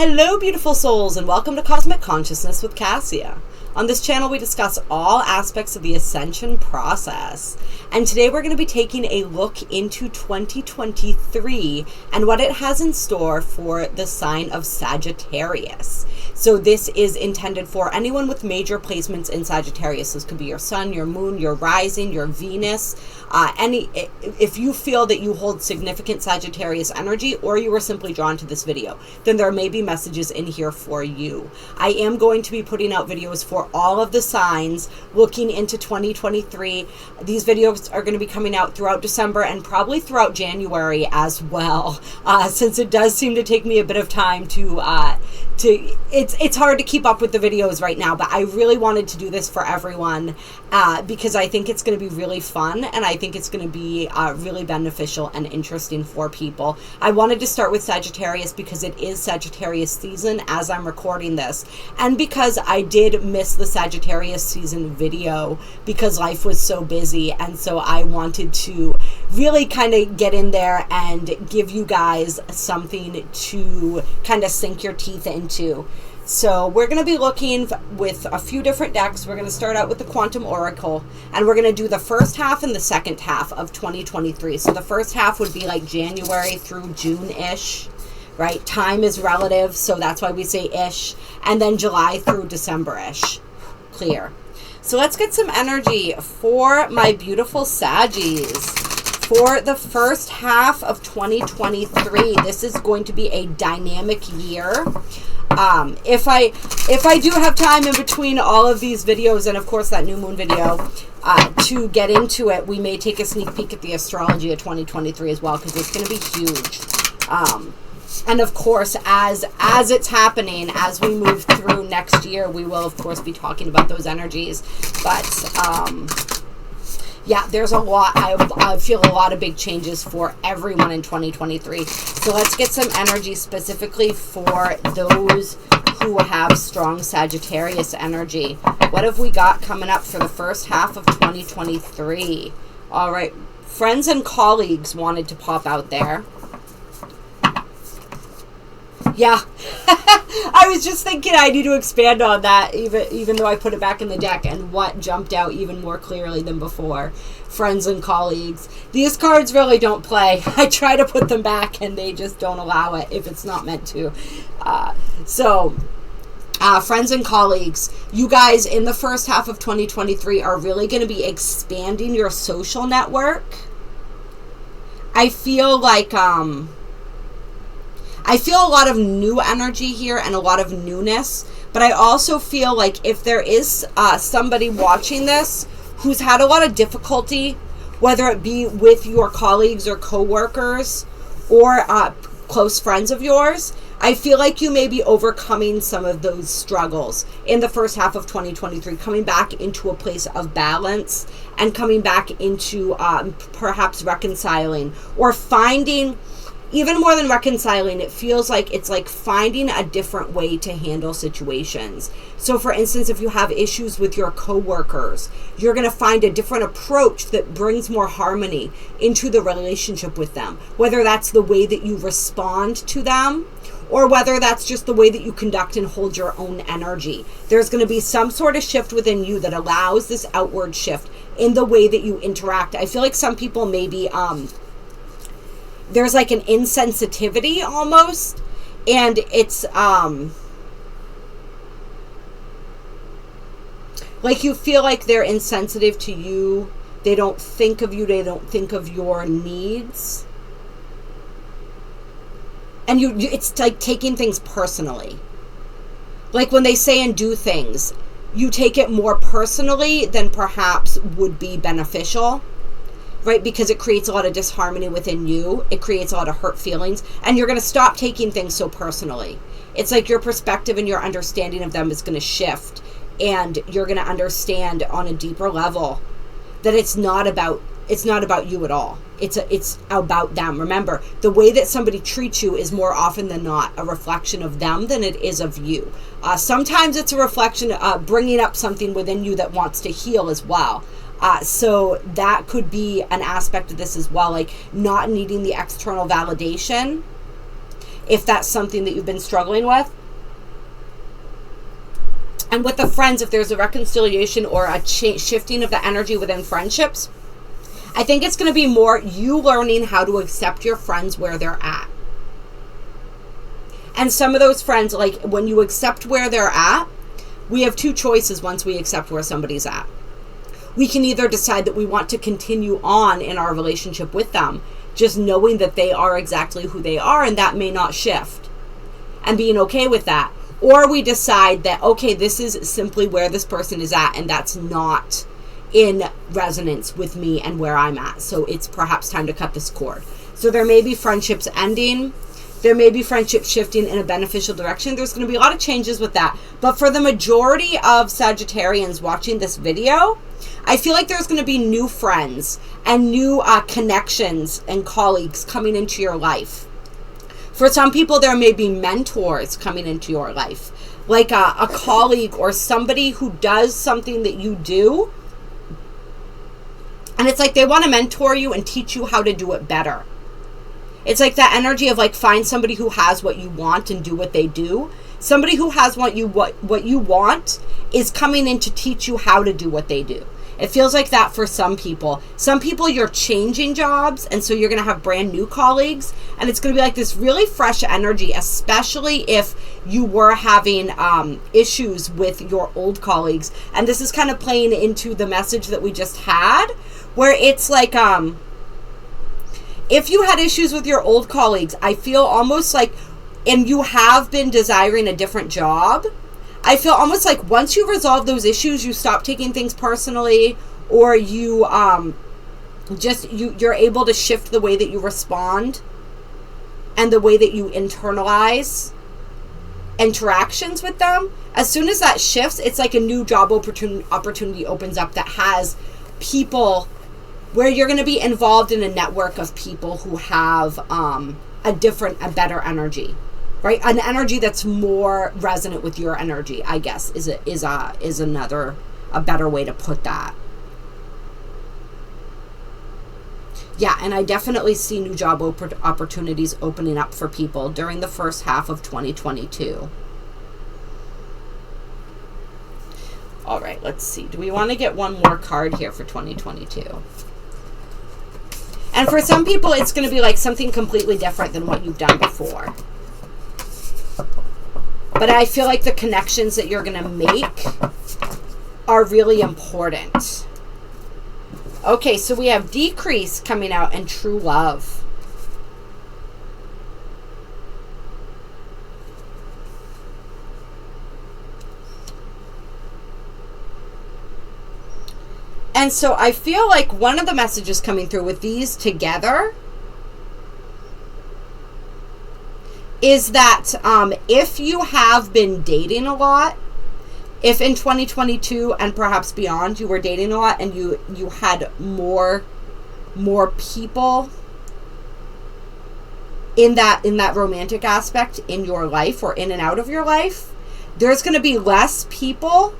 Hello, beautiful souls, and welcome to Cosmic Consciousness with Kassia. On this channel, we discuss all aspects of the ascension process. And today we're going to be taking a look into 2023 and what it has in store for the sign of Sagittarius. So this is intended for anyone with major placements in Sagittarius. This could be your sun, your moon, your rising, your Venus. If you feel that you hold significant Sagittarius energy, or you were simply drawn to this video, then there may be messages in here for you. I am going to be putting out videos for all of the signs looking into 2023. These videos are going to be coming out throughout December and probably throughout January as well, since it does seem to take me a bit of time it's hard to keep up with the videos right now, but I really wanted to do this for everyone because I think it's going to be really fun, and I think it's going to be really beneficial and interesting for people. I wanted to start with Sagittarius because it is Sagittarius season as I'm recording this, and because I did miss the Sagittarius season video because life was so busy, and so I wanted to really kind of get in there and give you guys something to kind of sink your teeth into. So we're going to be looking with a few different decks. We're going to start out with the Quantum Oracle, and we're going to do the first half and the second half of 2023. So the first half would be like January through June-ish, right? Time is relative, so that's why we say ish. And then July through December-ish. Clear. So let's get some energy for my beautiful Saggies. For the first half of 2023, this is going to be a dynamic year. If I do have time in between all of these videos, and of course that new moon video, to get into it, we may take a sneak peek at the astrology of 2023 as well, because it's going to be huge. And of course, as it's happening, as we move through next year, we will of course be talking about those energies. But yeah, there's a lot. I feel a lot of big changes for everyone in 2023. So let's get some energy specifically for those who have strong Sagittarius energy. What have we got coming up for the first half of 2023? All right, friends and colleagues wanted to pop out there. Yeah, I was just thinking I need to expand on that, even though I put it back in the deck, and what jumped out even more clearly than before. Friends and colleagues. These cards really don't play. I try to put them back, and they just don't allow it if it's not meant to. Friends and colleagues, you guys in the first half of 2023 are really going to be expanding your social network. I feel like, I feel a lot of new energy here and a lot of newness, but I also feel like if there is somebody watching this who's had a lot of difficulty, whether it be with your colleagues or coworkers or close friends of yours, I feel like you may be overcoming some of those struggles in the first half of 2023, coming back into a place of balance and coming back into perhaps reconciling or finding. Even more than reconciling, it feels like it's like finding a different way to handle situations. So for instance, if you have issues with your coworkers, you're going to find a different approach that brings more harmony into the relationship with them. Whether that's the way that you respond to them, or whether that's just the way that you conduct and hold your own energy. There's going to be some sort of shift within you that allows this outward shift in the way that you interact. I feel like some people maybe, there's like an insensitivity almost, and it's like you feel like they're insensitive to you. They don't think of you. They don't think of your needs. And it's like taking things personally. Like when they say and do things, you take it more personally than perhaps would be beneficial. Right? Because it creates a lot of disharmony within you. It creates a lot of hurt feelings. And you're going to stop taking things so personally. It's like your perspective and your understanding of them is going to shift. And you're going to understand on a deeper level that it's not about you at all. It's about them. Remember, the way that somebody treats you is more often than not a reflection of them than it is of you. Sometimes it's a reflection of bringing up something within you that wants to heal as well. So that could be an aspect of this as well, like not needing the external validation if that's something that you've been struggling with. And with the friends, if there's a reconciliation or a shifting of the energy within friendships, I think it's going to be more you learning how to accept your friends where they're at. And some of those friends, like when you accept where they're at, we have two choices once we accept where somebody's at. We can either decide that we want to continue on in our relationship with them, just knowing that they are exactly who they are and that may not shift, and being okay with that. Or we decide that, okay, this is simply where this person is at and that's not in resonance with me and where I'm at. So it's perhaps time to cut this cord. So there may be friendships ending. There may be friendships shifting in a beneficial direction. There's going to be a lot of changes with that. But for the majority of Sagittarians watching this video, I feel like there's going to be new friends and new connections and colleagues coming into your life. For some people, there may be mentors coming into your life, like a colleague or somebody who does something that you do. And it's like they want to mentor you and teach you how to do it better. It's like that energy of like find somebody who has what you want and do what they do. Somebody who has what you want is coming in to teach you how to do what they do. It feels like that for some people. Some people you're changing jobs, and so you're going to have brand new colleagues, and it's going to be like this really fresh energy, especially if you were having issues with your old colleagues. And this is kind of playing into the message that we just had, where it's like if you had issues with your old colleagues, I feel almost like, and you have been desiring a different job, I feel almost like once you resolve those issues, you stop taking things personally, or you you're able to shift the way that you respond and the way that you internalize interactions with them. As soon as that shifts, it's like a new job opportunity opens up that has people where you're going to be involved in a network of people who have a better energy. Right, an energy that's more resonant with your energy, I guess, is another better way to put that. Yeah, and I definitely see new job opportunities opening up for people during the first half of 2022. All right, let's see. Do we want to get one more card here for 2022? And for some people, it's going to be like something completely different than what you've done before. But I feel like the connections that you're going to make are really important. Okay, so we have decrease coming out and true love. And so I feel like one of the messages coming through with these together is that if you have been dating a lot, if in 2022 and perhaps beyond you were dating a lot and you had more people in that romantic aspect in your life or in and out of your life, there's going to be less people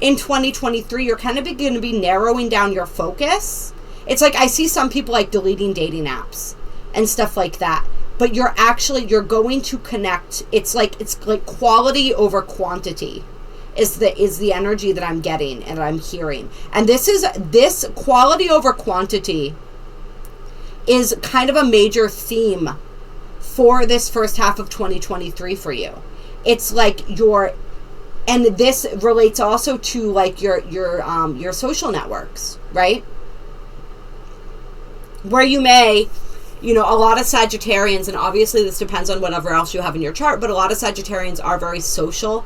in 2023. You're kind of going to be narrowing down your focus. It's like I see some people like deleting dating apps and stuff like that. But you're going to connect. It's like quality over quantity is the energy that I'm getting and I'm hearing. And this quality over quantity is kind of a major theme for this first half of 2023 for you. It's like and this relates also to like your social networks, right? Where you may, a lot of Sagittarians, and obviously this depends on whatever else you have in your chart, but a lot of Sagittarians are very social,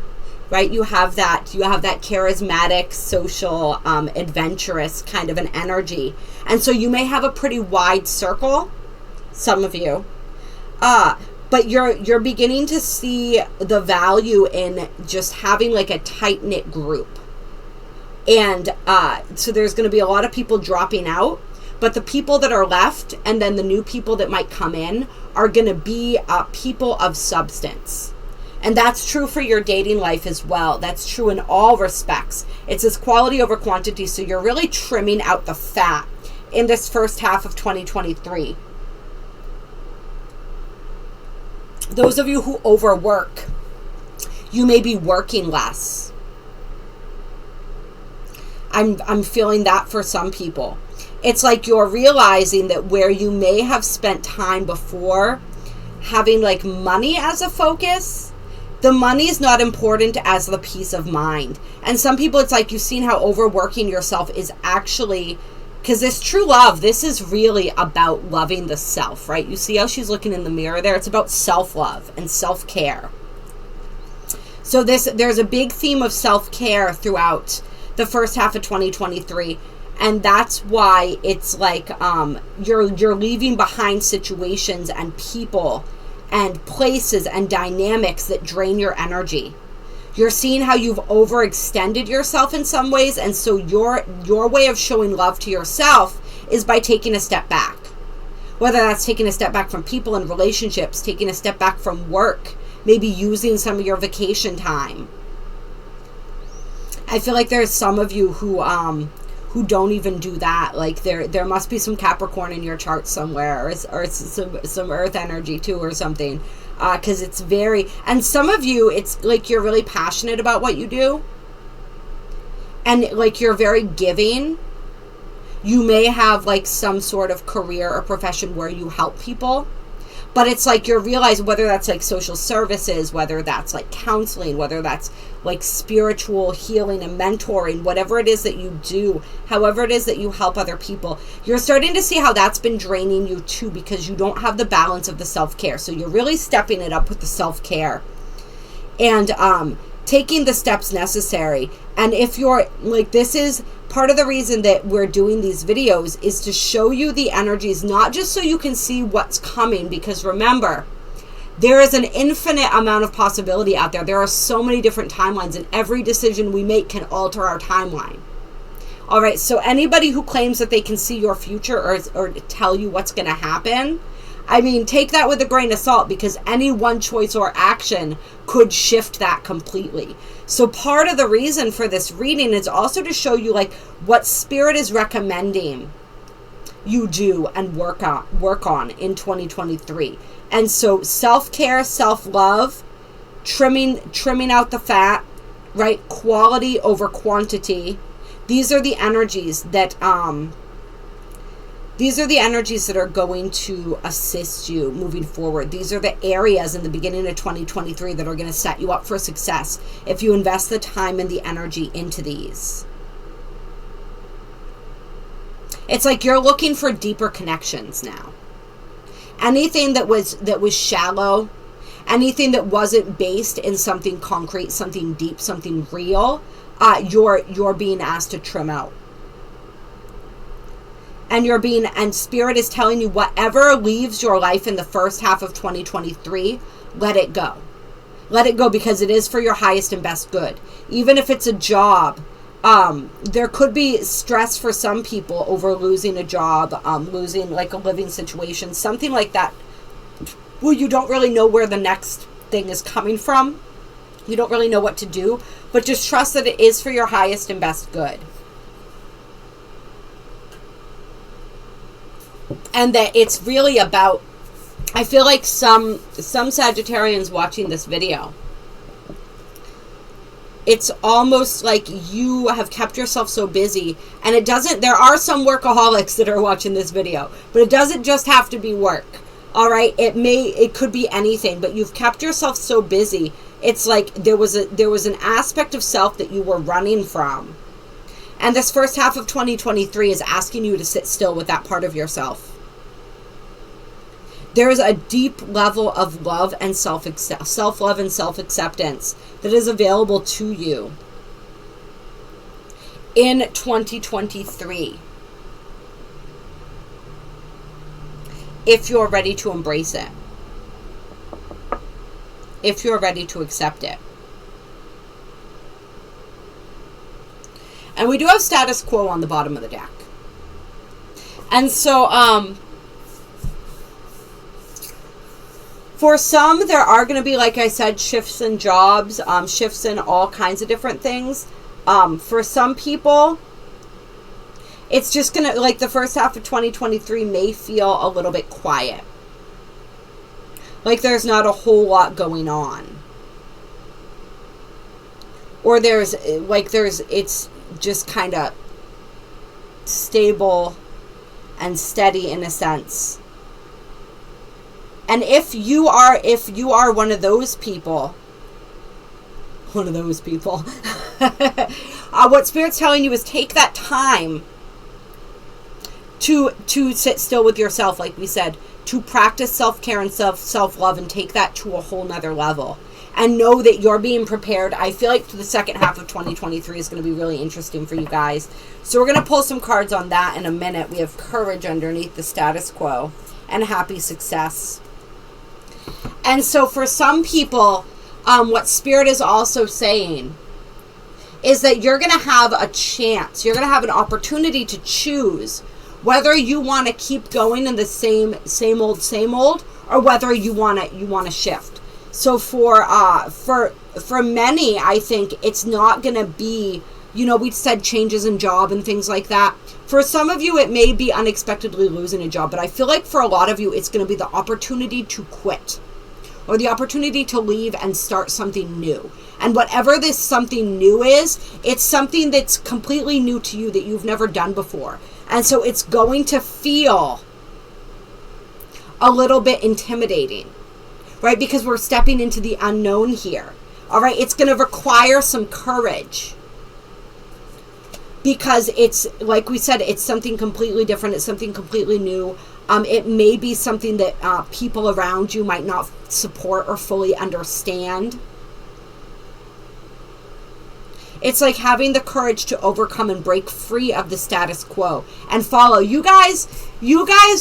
right? You have that charismatic, social, adventurous kind of an energy. And so you may have a pretty wide circle, some of you, but you're beginning to see the value in just having like a tight-knit group. And so there's going to be a lot of people dropping out. But the people that are left and then the new people that might come in are going to be people of substance. And that's true for your dating life as well. That's true in all respects. It's this quality over quantity. So you're really trimming out the fat in this first half of 2023. Those of you who overwork, you may be working less. I'm feeling that for some people. It's like you're realizing that where you may have spent time before having like money as a focus, the money is not important as the peace of mind. And some people, it's like you've seen how overworking yourself is actually, because this true love, this is really about loving the self, right? You see how she's looking in the mirror there? It's about self-love and self-care. So there's a big theme of self-care throughout the first half of 2023. And that's why it's like you're leaving behind situations and people and places and dynamics that drain your energy. You're seeing how you've overextended yourself in some ways, and so your way of showing love to yourself is by taking a step back. Whether that's taking a step back from people and relationships, taking a step back from work, maybe using some of your vacation time. I feel like there's some of you who don't even do that. Like there must be some Capricorn in your chart somewhere, or some Earth energy too, or something. Because it's very, and some of you, it's like you're really passionate about what you do, and like you're very giving. You may have like some sort of career or profession where you help people, but it's like you're realizing, whether that's like social services, whether that's like counseling, whether that's like spiritual healing and mentoring, whatever it is that you do, however it is that you help other people, you're starting to see how that's been draining you too, because you don't have the balance of the self-care. So you're really stepping it up with the self-care and taking the steps necessary. And if you're like, this is part of the reason that we're doing these videos, is to show you the energies, not just so you can see what's coming, because remember, there is an infinite amount of possibility out there. There are so many different timelines, and every decision we make can alter our timeline. All right, so anybody who claims that they can see your future or tell you what's going to happen, I mean, take that with a grain of salt, because any one choice or action could shift that completely. So part of the reason for this reading is also to show you like what Spirit is recommending you do and work on in 2023. And so self-care, self-love, trimming out the fat, right? Quality over quantity. These are the energies that are going to assist you moving forward. These are the areas in the beginning of 2023 that are going to set you up for success if you invest the time and the energy into these. It's like you're looking for deeper connections now. Anything that was shallow, anything that wasn't based in something concrete, something deep, something real, you're being asked to trim out. And Spirit is telling you, whatever leaves your life in the first half of 2023, let it go. Let it go, because it is for your highest and best good. Even if it's a job, there could be stress for some people over losing a job, losing like a living situation, something like that, where you don't really know where the next thing is coming from. You don't really know what to do, but just trust that it is for your highest and best good. And that it's really about, I feel like some Sagittarians watching this video, it's almost like you have kept yourself so busy, and there are some workaholics that are watching this video, but it doesn't just have to be work. All right. It could be anything, but you've kept yourself so busy. It's like there was an aspect of self that you were running from. And this first half of 2023 is asking you to sit still with that part of yourself. There's a deep level of love and self-love and self-acceptance that is available to you in 2023. If you're ready to embrace it. If you're ready to accept it. And we do have status quo on the bottom of the deck. And so, for some, there are going to be, like I said, shifts in jobs, shifts in all kinds of different things. For some people, it's just going to, like the first half of 2023 may feel a little bit quiet. Like there's not a whole lot going on. Or it's just kind of stable and steady in a sense. And if you are one of those people, what Spirit's telling you is take that time to sit still with yourself, like we said, to practice self-care and self-love, and take that to a whole nother level. And know that you're being prepared. I feel like the second half of 2023 is going to be really interesting for you guys. So we're going to pull some cards on that in a minute. We have courage underneath the status quo and happy success. And so for some people, what Spirit is also saying is that you're going to have a chance. You're going to have an opportunity to choose whether you want to keep going in the same old, or whether you want to shift. So for many, I think it's not going to be, we said changes in job and things like that. For some of you, it may be unexpectedly losing a job, but I feel like for a lot of you, it's going to be the opportunity to quit, or the opportunity to leave and start something new. And whatever this something new is, it's something that's completely new to you that you've never done before. And so it's going to feel a little bit intimidating, right? Because we're stepping into the unknown here. All right. It's going to require some courage, because it's, like we said, it's something completely different. It's something completely new. It may be something that people around you might not support or fully understand. It's like having the courage to overcome and break free of the status quo and follow. You guys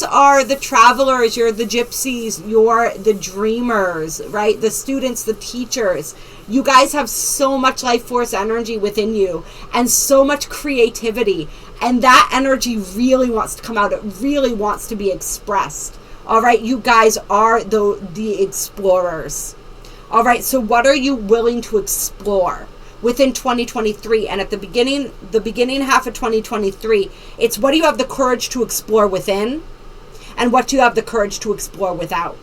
are the travelers, you're the gypsies, you're the dreamers, right? The students, the teachers. You guys have so much life force energy within you and so much creativity. And that energy really wants to come out. It really wants to be expressed. All right, you guys are the explorers. All right, so what are you willing to explore within 2023? And at the beginning half of 2023, it's what do you have the courage to explore within, and what do you have the courage to explore without?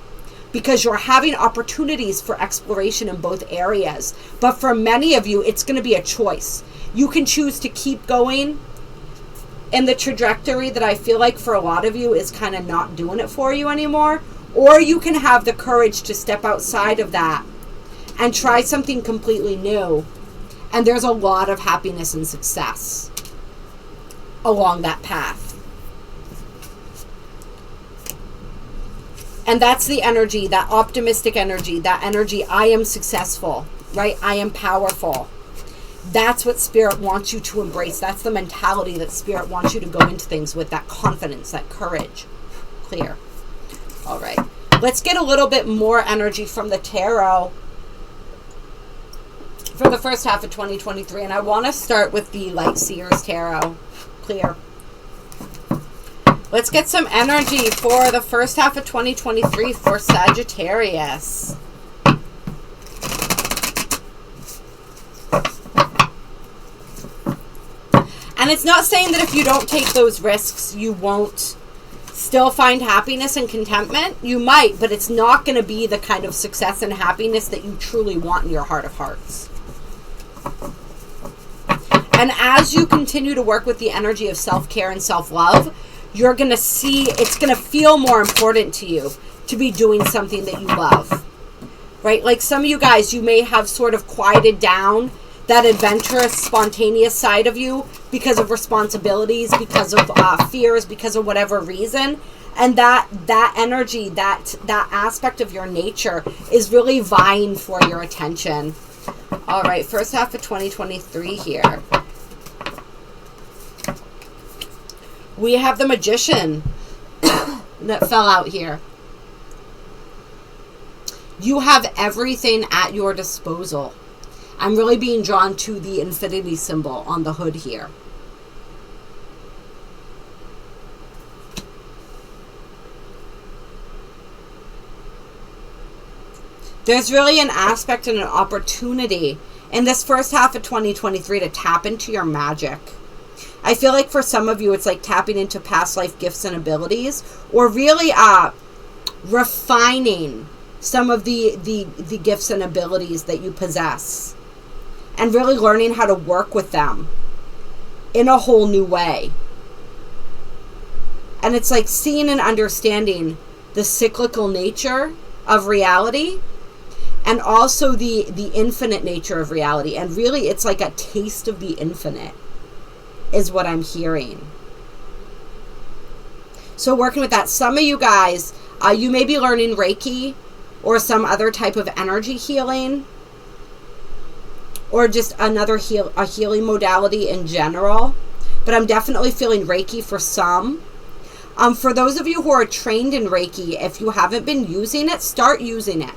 Because you're having opportunities for exploration in both areas. But for many of you, it's going to be a choice. You can choose to keep going in the trajectory that I feel like for a lot of you is kind of not doing it for you anymore. Or you can have the courage to step outside of that and try something completely new. And there's a lot of happiness and success along that path. And that's the energy, that optimistic energy, that energy, I am successful, right? I am powerful. That's what Spirit wants you to embrace. That's the mentality that Spirit wants you to go into things with, that confidence, that courage. Clear. All right. Let's get a little bit more energy from the tarot for the first half of 2023. And I want to start with the Light Seers Tarot. Clear. Let's get some energy for the first half of 2023 for Sagittarius. And it's not saying that if you don't take those risks, you won't still find happiness and contentment. You might, but it's not going to be the kind of success and happiness that you truly want in your heart of hearts. And as you continue to work with the energy of self-care and self-love, you're going to see, it's going to feel more important to you to be doing something that you love, right? Like some of you guys, you may have sort of quieted down that adventurous, spontaneous side of you because of responsibilities, because of fears, because of whatever reason. And that energy, that aspect of your nature is really vying for your attention. All right, first half of 2023 here. We have the Magician that fell out here. You have everything at your disposal. I'm really being drawn to the infinity symbol on the hood here. There's really an aspect and an opportunity in this first half of 2023 to tap into your magic. I feel like for some of you, it's like tapping into past life gifts and abilities, or really refining some of the gifts and abilities that you possess, and really learning how to work with them in a whole new way. And it's like seeing and understanding the cyclical nature of reality, and also the infinite nature of reality. And really, it's like a taste of the infinite is what I'm hearing. So working with that, some of you guys, you may be learning Reiki or some other type of energy healing, or just another healing modality in general. But I'm definitely feeling Reiki for some. For those of you who are trained in Reiki, if you haven't been using it, start using it.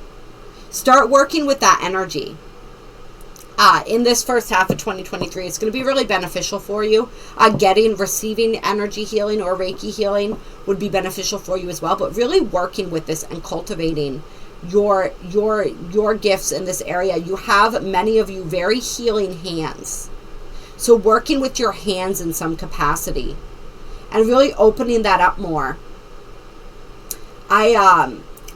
Start working with that energy. In this first half of 2023, it's going to be really beneficial for you. Receiving energy healing or Reiki healing would be beneficial for you as well. But really working with this and cultivating your gifts in this area. You have, many of you, very healing hands. So working with your hands in some capacity and really opening that up more. I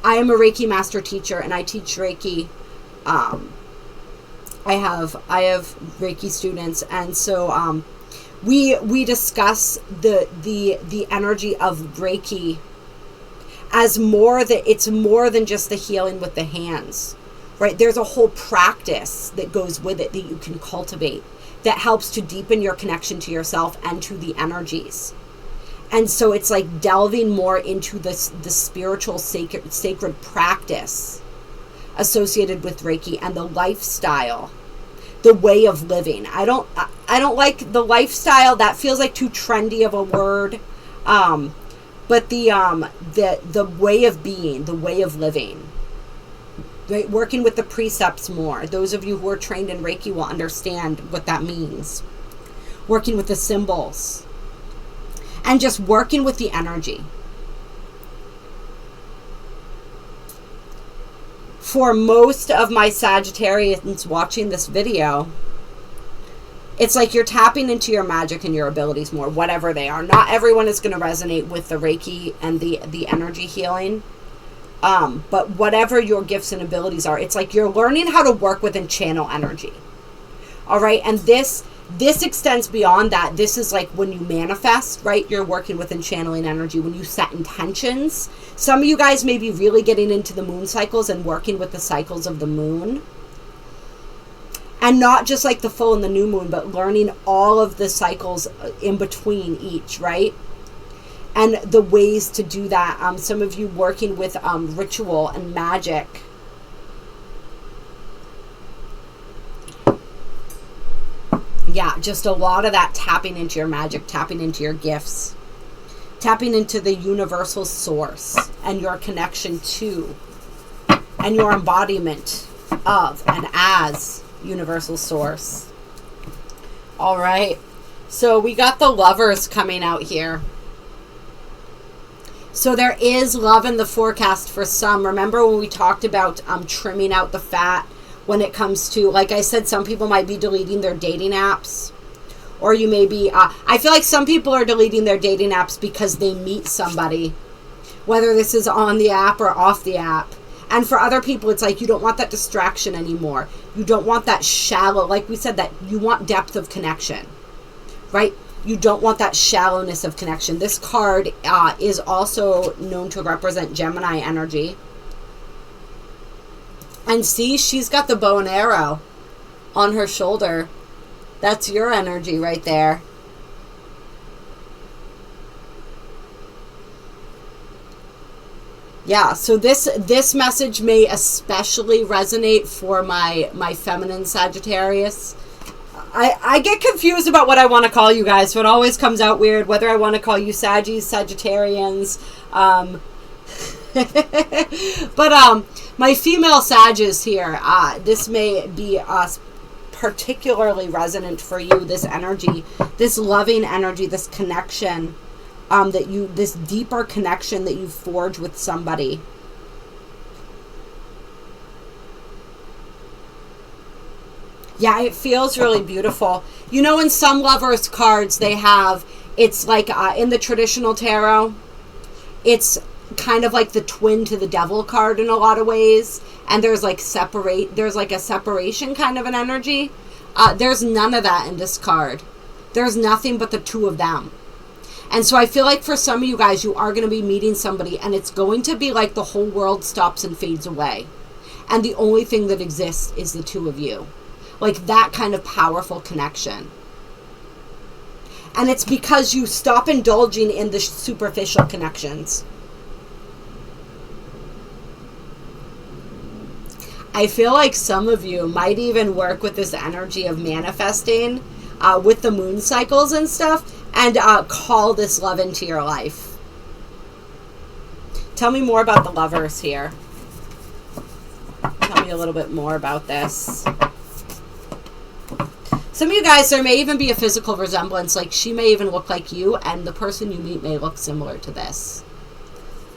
am a Reiki master teacher, and I teach Reiki. I have Reiki students, and so we discuss the energy of Reiki as it's more than just the healing with the hands, right? There's a whole practice that goes with it that you can cultivate that helps to deepen your connection to yourself and to the energies. And so it's like delving more into the spiritual sacred practice associated with Reiki and the lifestyle, the way of living. I don't like the lifestyle. That feels like too trendy of a word. But the way of being, the way of living, right? Working with the precepts more. Those of you who are trained in Reiki will understand what that means. Working with the symbols. And just working with the energy. For most of my Sagittarians watching this video, it's like you're tapping into your magic and your abilities more, whatever they are. Not everyone is going to resonate with the Reiki and the energy healing. But whatever your gifts and abilities are, it's like you're learning how to work with and channel energy. All right. And this extends beyond that. This is like when you manifest, right? You're working with and channeling energy. When you set intentions, some of you guys may be really getting into the moon cycles and working with the cycles of the moon. And not just like the full and the new moon, but learning all of the cycles in between each, right? And the ways to do that. Some of you working with ritual and magic. Yeah, just a lot of that tapping into your magic, tapping into your gifts, tapping into the universal source and your connection to and your embodiment of and as universal source. All right. So we got the Lovers coming out here. So there is love in the forecast for some. Remember when we talked about trimming out the fat? When it comes to, like I said, some people might be deleting their dating apps. Or you may be, I feel like some people are deleting their dating apps because they meet somebody. Whether this is on the app or off the app. And for other people, it's like you don't want that distraction anymore. You don't want that shallow, like we said, that you want depth of connection. Right? You don't want that shallowness of connection. This card is also known to represent Gemini energy. And see, she's got the bow and arrow on her shoulder. That's your energy right there. Yeah, so this message may especially resonate for my feminine Sagittarius. I get confused about what I want to call you guys, so it always comes out weird, whether I want to call you Saggies, Sagittarians, but my female Sages here, this may be particularly resonant for you, this energy, this loving energy, this connection, this deeper connection that you forge with somebody. Yeah, it feels really beautiful. You know, in some Lovers cards, they have, it's like in the traditional tarot, it's kind of like the twin to the devil card in a lot of ways. And there's like a separation kind of an energy. There's none of that in this card. There's nothing but the two of them. And so I feel like for some of you guys, you are going to be meeting somebody and it's going to be like the whole world stops and fades away. And the only thing that exists is the two of you. Like that kind of powerful connection. And it's because you stop indulging in the superficial connections. I feel like some of you might even work with this energy of manifesting with the moon cycles and stuff, and call this love into your life. Tell me more about the Lovers here. Tell me a little bit more about this. Some of you guys, there may even be a physical resemblance. Like she may even look like you, and the person you meet may look similar to this,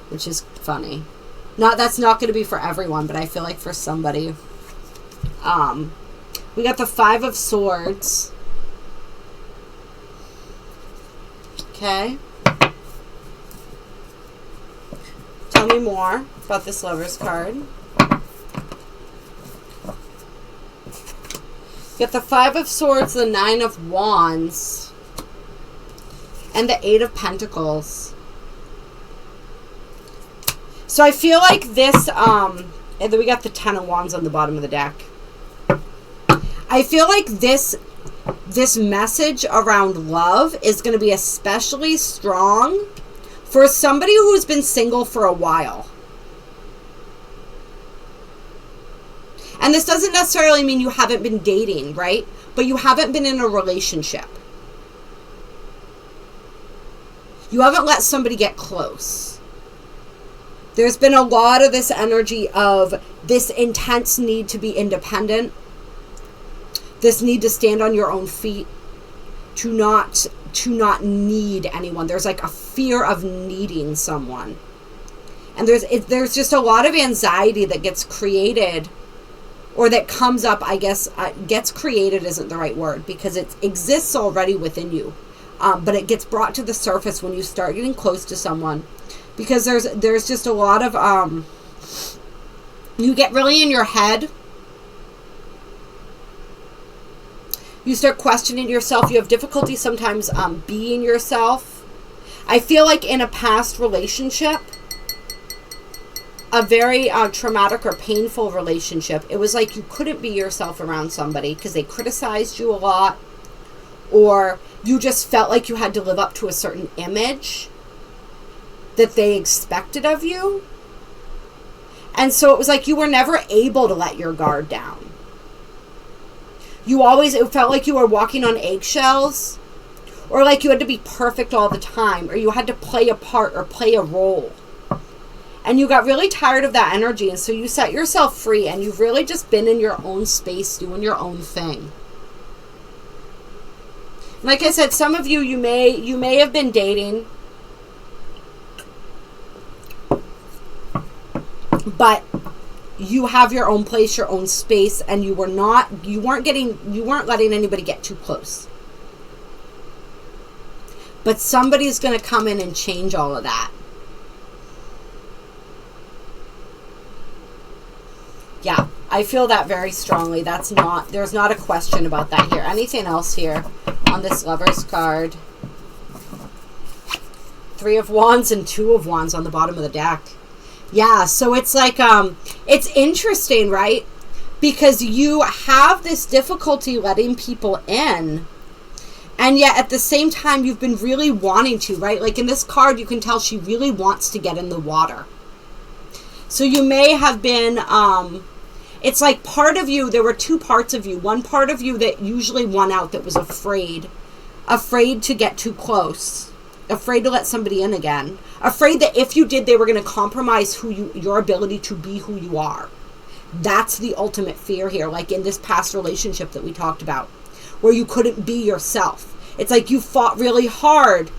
which is funny. That's not going to be for everyone, but I feel like for somebody. We got the Five of Swords. Okay. Tell me more about this Lovers card. You got the Five of Swords, the Nine of Wands, and the Eight of Pentacles. So I feel like this, and then we got the Ten of Wands on the bottom of the deck. I feel like this message around love is going to be especially strong for somebody who's been single for a while. And this doesn't necessarily mean you haven't been dating, right? But you haven't been in a relationship. You haven't let somebody get close. There's been a lot of this energy of this intense need to be independent. This need to stand on your own feet. To not need anyone. There's like a fear of needing someone. And there's just a lot of anxiety that gets created, or that comes up, I guess. Gets created isn't the right word, because it exists already within you. But it gets brought to the surface when you start getting close to someone. Because there's just a lot of, you get really in your head. You start questioning yourself. You have difficulty sometimes being yourself. I feel like in a past relationship, a very traumatic or painful relationship, it was like you couldn't be yourself around somebody because they criticized you a lot, or you just felt like you had to live up to a certain image that they expected of you. And so it was like you were never able to let your guard down. It felt like you were walking on eggshells, or like you had to be perfect all the time, or you had to play a part or play a role. And you got really tired of that energy, and so you set yourself free, and you've really just been in your own space doing your own thing. Like I said, some of you may have been dating, but you have your own place, your own space, and you weren't letting anybody get too close. But somebody's going to come in and change all of that. Yeah, I feel that very strongly. There's not a question about that here. Anything else here on this Lovers card? Three of Wands and Two of Wands on the bottom of the deck. Yeah, so it's like, it's interesting, right? Because you have this difficulty letting people in, and yet at the same time, you've been really wanting to, right? Like in this card, you can tell she really wants to get in the water. So you may have been, it's like part of you, there were two parts of you. One part of you that usually won out, that was afraid to get too close. Afraid to let somebody in again. Afraid that if you did, they were going to compromise your ability to be who you are. That's the ultimate fear here, like in this past relationship that we talked about, where you couldn't be yourself. It's like you fought really hard,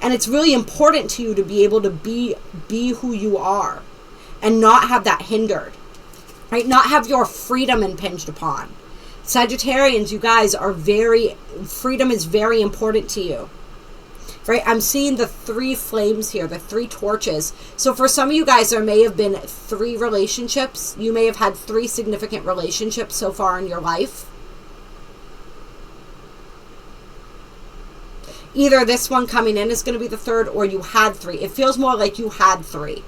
and it's really important to you to be able to be who you are and not have that hindered, right? Not have your freedom impinged upon. Sagittarians, you guys freedom is very important to you. right? I'm seeing the 3 flames here, the 3 torches. So for some of you guys, there may have been 3 relationships. You may have had 3 significant relationships so far in your life. Either this one coming in is going to be the 3rd, or you had 3. It feels more like you had 3.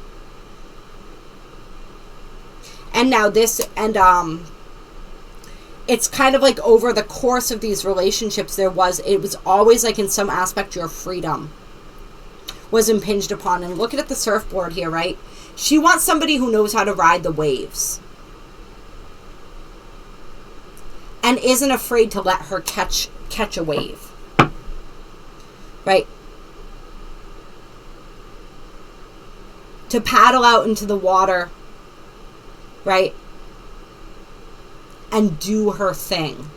And now this, and it's kind of like over the course of these relationships, it was always like in some aspect your freedom was impinged upon. And look at the surfboard here, right? She wants somebody who knows how to ride the waves and isn't afraid to let her catch a wave. Right? To paddle out into the water, right? And do her thing.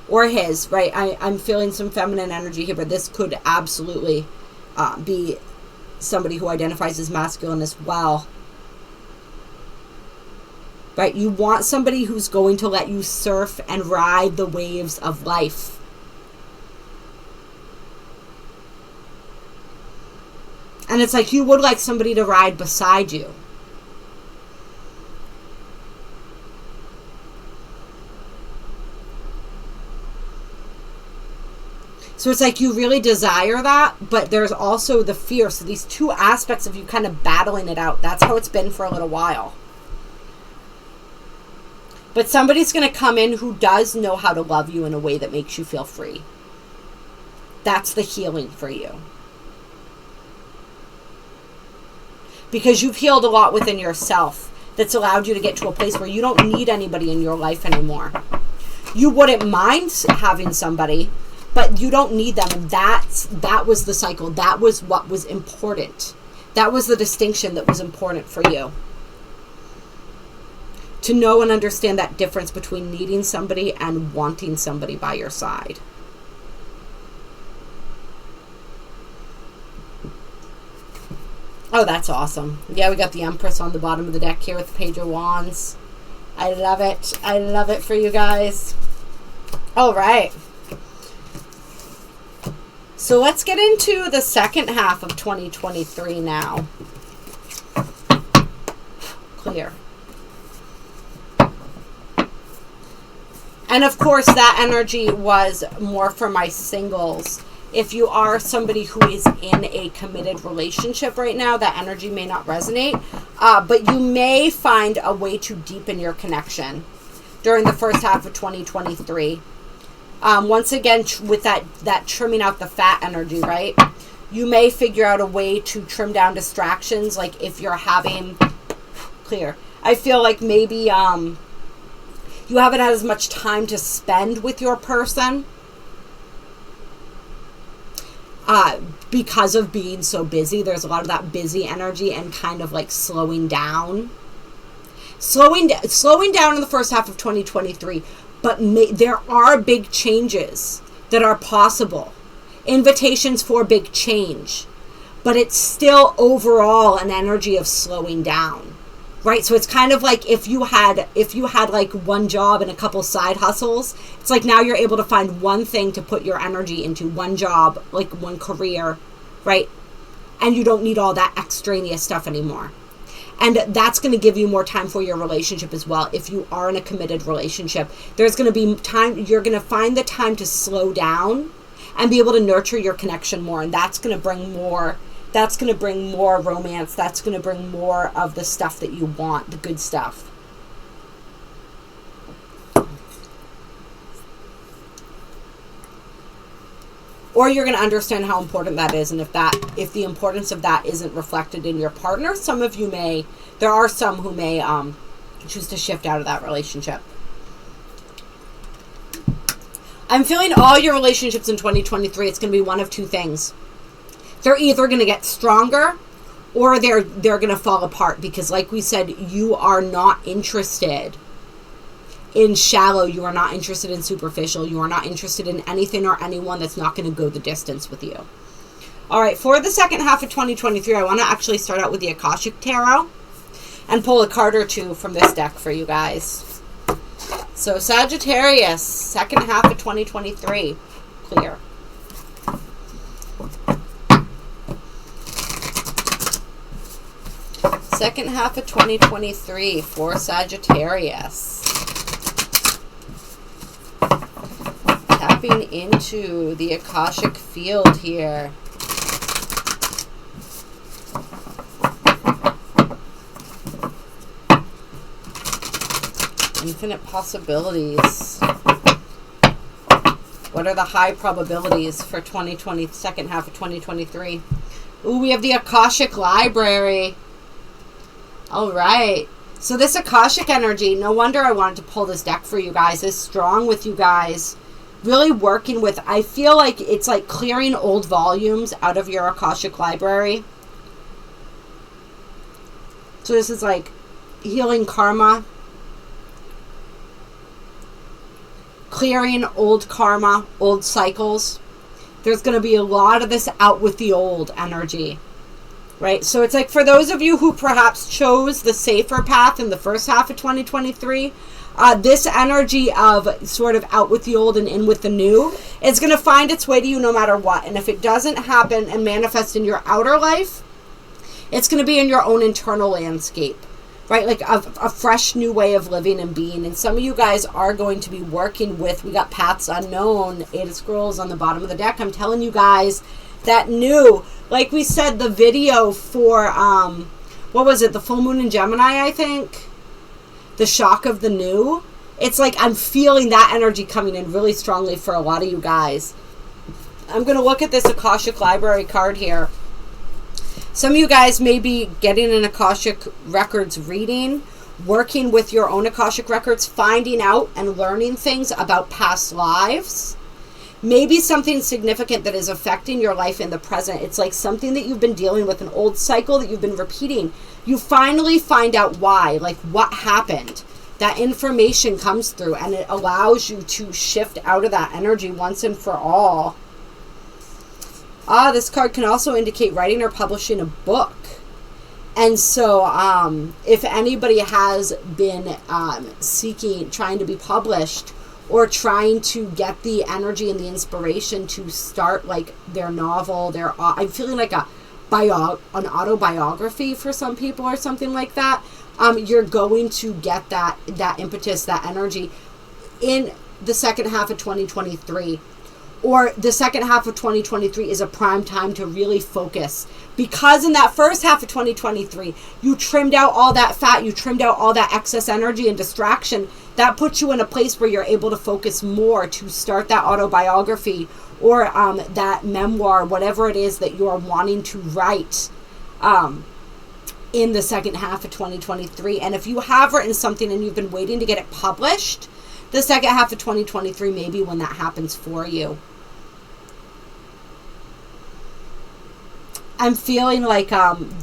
Or his, right? I'm feeling some feminine energy here, but this could absolutely be somebody who identifies as masculine as well. Right? You want somebody who's going to let you surf and ride the waves of life. And it's like you would like somebody to ride beside you. So it's like you really desire that, but there's also the fear. So these 2 aspects of you kind of battling it out. That's how it's been for a little while. But somebody's going to come in who does know how to love you in a way that makes you feel free. That's the healing for you. Because you've healed a lot within yourself that's allowed you to get to a place where you don't need anybody in your life anymore. You wouldn't mind having somebody, but you don't need them. And that was the cycle. That was what was important. That was the distinction that was important for you. To know and understand that difference between needing somebody and wanting somebody by your side. Oh, that's awesome. Yeah, we got the Empress on the bottom of the deck here with the Page of Wands. I love it. I love it for you guys. All right. So let's get into the second half of 2023 now. Clear. And of course, that energy was more for my singles. If you are somebody who is in a committed relationship right now, that energy may not resonate, but you may find a way to deepen your connection during the first half of 2023. Once again, with that trimming out the fat energy, right? You may figure out a way to trim down distractions. Like if you're having, clear. I feel like maybe you haven't had as much time to spend with your person. Because of being so busy. There's a lot of that busy energy and kind of like slowing down. Slowing down in the first half of 2023. But there are big changes that are possible. Invitations for big change. But it's still overall an energy of slowing down. Right? So it's kind of like if you had like one job and a couple side hustles, it's like now you're able to find one thing to put your energy into, one job, like one career, right? And you don't need all that extraneous stuff anymore. And that's going to give you more time for your relationship as well. If you are in a committed relationship, there's going to be time, you're going to find the time to slow down and be able to nurture your connection more. And that's going to bring more. That's going to bring more romance. That's going to bring more of the stuff that you want, the good stuff. Or you're going to understand how important that is. And if the importance of that isn't reflected in your partner, there are some who may choose to shift out of that relationship. I'm feeling all your relationships in 2023, it's going to be one of 2 things. They're either going to get stronger or they're going to fall apart because, like we said, you are not interested in shallow. You are not interested in superficial. You are not interested in anything or anyone that's not going to go the distance with you. All right, for the second half of 2023, I want to actually start out with the Akashic Tarot and pull a card or 2 from this deck for you guys. So Sagittarius, second half of 2023, clear. second half of 2023 for Sagittarius. Tapping into the Akashic field here. Infinite possibilities. What are the high probabilities for 2020, second half of 2023? Ooh, we have the Akashic Library. All right. So this Akashic energy, no wonder I wanted to pull this deck for you guys, is strong with you guys. Really working with, I feel like it's like clearing old volumes out of your Akashic Library. So this is like healing karma. Clearing old karma, old cycles. There's going to be a lot of this out with the old energy, right? So it's like for those of you who perhaps chose the safer path in the first half of 2023, this energy of sort of out with the old and in with the new is going to find its way to you no matter what. And if it doesn't happen and manifest in your outer life, it's going to be in your own internal landscape. Right, like a fresh new way of living and being. And some of you guys are going to be working with, we got Paths Unknown, 8 of Scrolls on the bottom of the deck. I'm telling you guys that new, like we said, the video for, what was it, the full moon in Gemini, I think? The shock of the new. It's like I'm feeling that energy coming in really strongly for a lot of you guys. I'm going to look at this Akashic Library card here. Some of you guys may be getting an Akashic Records reading, working with your own Akashic Records, finding out and learning things about past lives. Maybe something significant that is affecting your life in the present. It's like something that you've been dealing with, an old cycle that you've been repeating. You finally find out why, like what happened. That information comes through and it allows you to shift out of that energy once and for all. This card can also indicate writing or publishing a book. And so if anybody has been trying to be published or trying to get the energy and the inspiration to start like their novel, I'm feeling like an autobiography for some people or something like that, you're going to get that impetus, that energy in the second half of 2023. Or the second half of 2023 is a prime time to really focus. Because in that first half of 2023, you trimmed out all that fat, you trimmed out all that excess energy and distraction. That puts you in a place where you're able to focus more to start that autobiography or that memoir, whatever it is that you're wanting to write in the second half of 2023. And if you have written something and you've been waiting to get it published, the second half of 2023 may be when that happens for you. I'm feeling like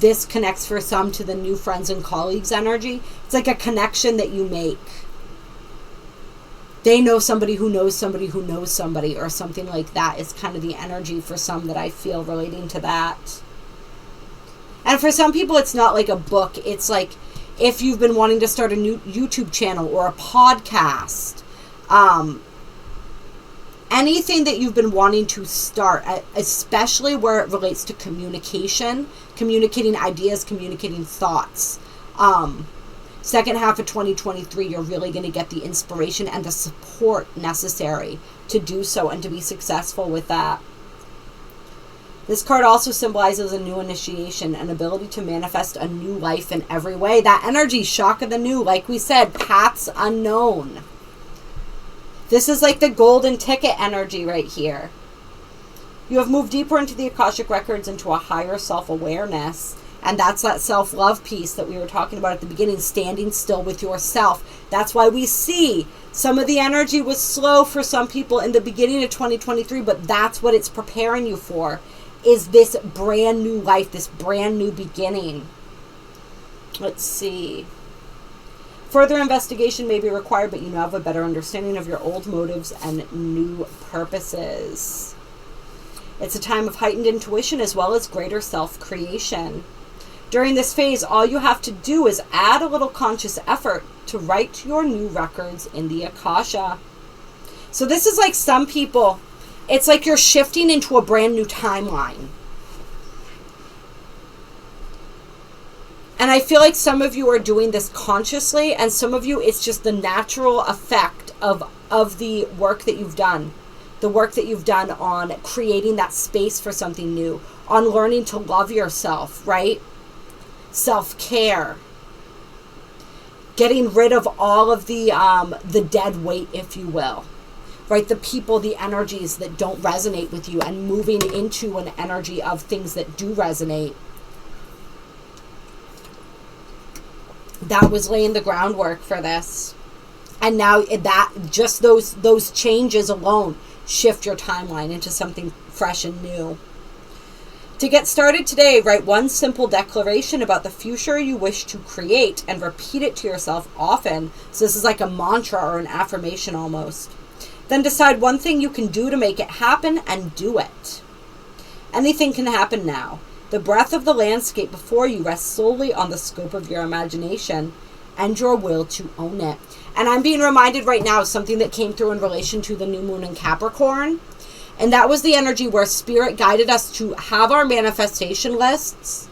this connects for some to the new friends and colleagues energy. It's like a connection that you make. They know somebody who knows somebody who knows somebody or something like that is kind of the energy for some that I feel relating to that. And for some people, it's not like a book. It's like if you've been wanting to start a new YouTube channel or a podcast, anything that you've been wanting to start, especially where it relates to communication, communicating ideas, communicating thoughts. Second half of 2023, you're really going to get the inspiration and the support necessary to do so and to be successful with that. This card also symbolizes a new initiation, an ability to manifest a new life in every way. That energy, shock of the new, like we said, paths unknown. This is like the golden ticket energy right here. You have moved deeper into the Akashic Records, into a higher self-awareness. And that's that self-love piece that we were talking about at the beginning, standing still with yourself. That's why we see some of the energy was slow for some people in the beginning of 2023, but that's what it's preparing you for, is this brand new life, this brand new beginning. Let's see. Further investigation may be required, but you now have a better understanding of your old motives and new purposes. It's a time of heightened intuition as well as greater self-creation. During this phase, all you have to do is add a little conscious effort to write your new records in the Akasha. So this is like some people, it's like you're shifting into a brand new timeline. And I feel like some of you are doing this consciously, and some of you, it's just the natural effect of the work that you've done. The work that you've done on creating that space for something new, on learning to love yourself, right? Self-care. Getting rid of all of the dead weight, if you will. Right? The people, the energies that don't resonate with you, and moving into an energy of things that do resonate. That was laying the groundwork for this. And now that just those changes alone shift your timeline into something fresh and new. To get started today, write one simple declaration about the future you wish to create and repeat it to yourself often. So this is like a mantra or an affirmation almost. Then decide one thing you can do to make it happen and do it. Anything can happen now. The breadth of the landscape before you rests solely on the scope of your imagination and your will to own it. And I'm being reminded right now of something that came through in relation to the new moon in Capricorn. And that was the energy where Spirit guided us to have our manifestation lists,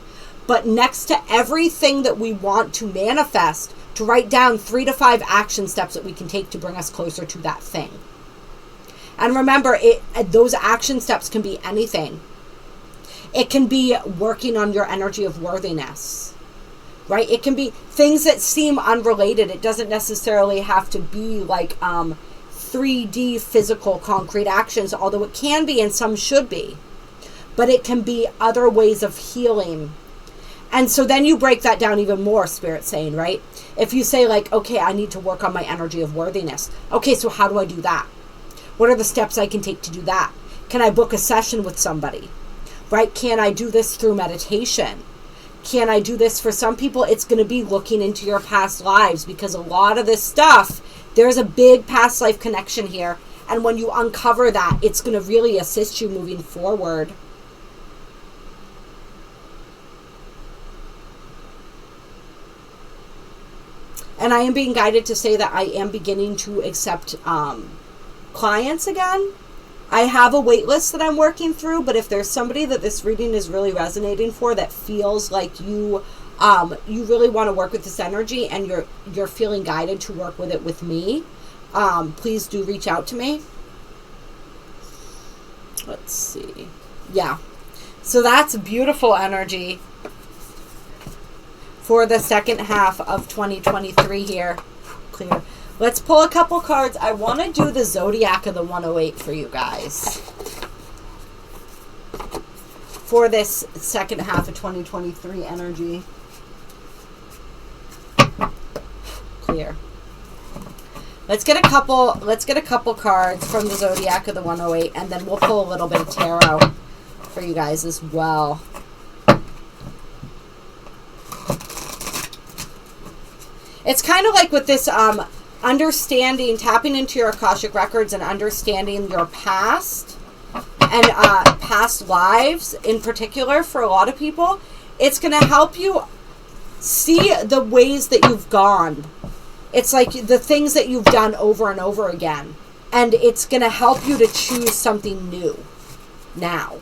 but next to everything that we want to manifest, to write down 3 to 5 action steps that we can take to bring us closer to that thing. And remember, those action steps can be anything. It can be working on your energy of worthiness, right? It can be things that seem unrelated. It doesn't necessarily have to be like 3D physical concrete actions, although it can be and some should be. But it can be other ways of healing. And so then you break that down even more, Spirit's saying, right? If you say like, okay, I need to work on my energy of worthiness. Okay, so how do I do that? What are the steps I can take to do that? Can I book a session with somebody? Right? Can I do this through meditation? Can I do this? For some people, it's going to be looking into your past lives, because a lot of this stuff, there's a big past life connection here. And when you uncover that, it's going to really assist you moving forward. And I am being guided to say that I am beginning to accept clients again. I have a wait list that I'm working through, but if there's somebody that this reading is really resonating for, that feels like you really want to work with this energy and you're feeling guided to work with it with me, please do reach out to me. Let's see. Yeah. So that's beautiful energy for the second half of 2023 here. Clear. Let's pull a couple cards. I want to do the Zodiac of the 108 for you guys for this second half of 2023 energy. Clear. Let's get a couple cards from the Zodiac of the 108, and then we'll pull a little bit of tarot for you guys as well. It's kind of like with this understanding, tapping into your Akashic records and understanding your past and past lives in particular. For a lot of people, it's going to help you see the ways that you've gone. It's like the things that you've done over and over again, and it's going to help you to choose something new now,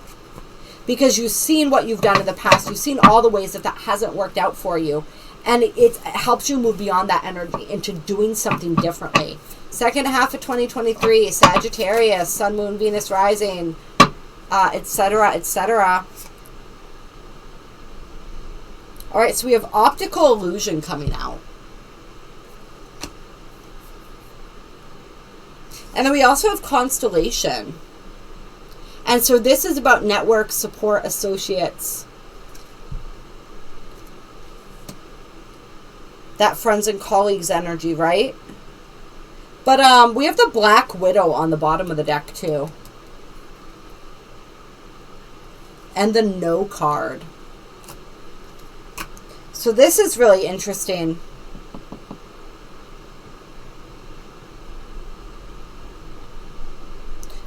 because you've seen what you've done in the past. You've seen all the ways that hasn't worked out for you. And it helps you move beyond that energy into doing something differently. Second half of 2023, Sagittarius, Sun, Moon, Venus, Rising, etc., etc. All right, so we have Optical Illusion coming out. And then we also have Constellation. And so this is about network support associates. That friends and colleagues energy, right? But we have the Black Widow on the bottom of the deck too. And the No card. So this is really interesting.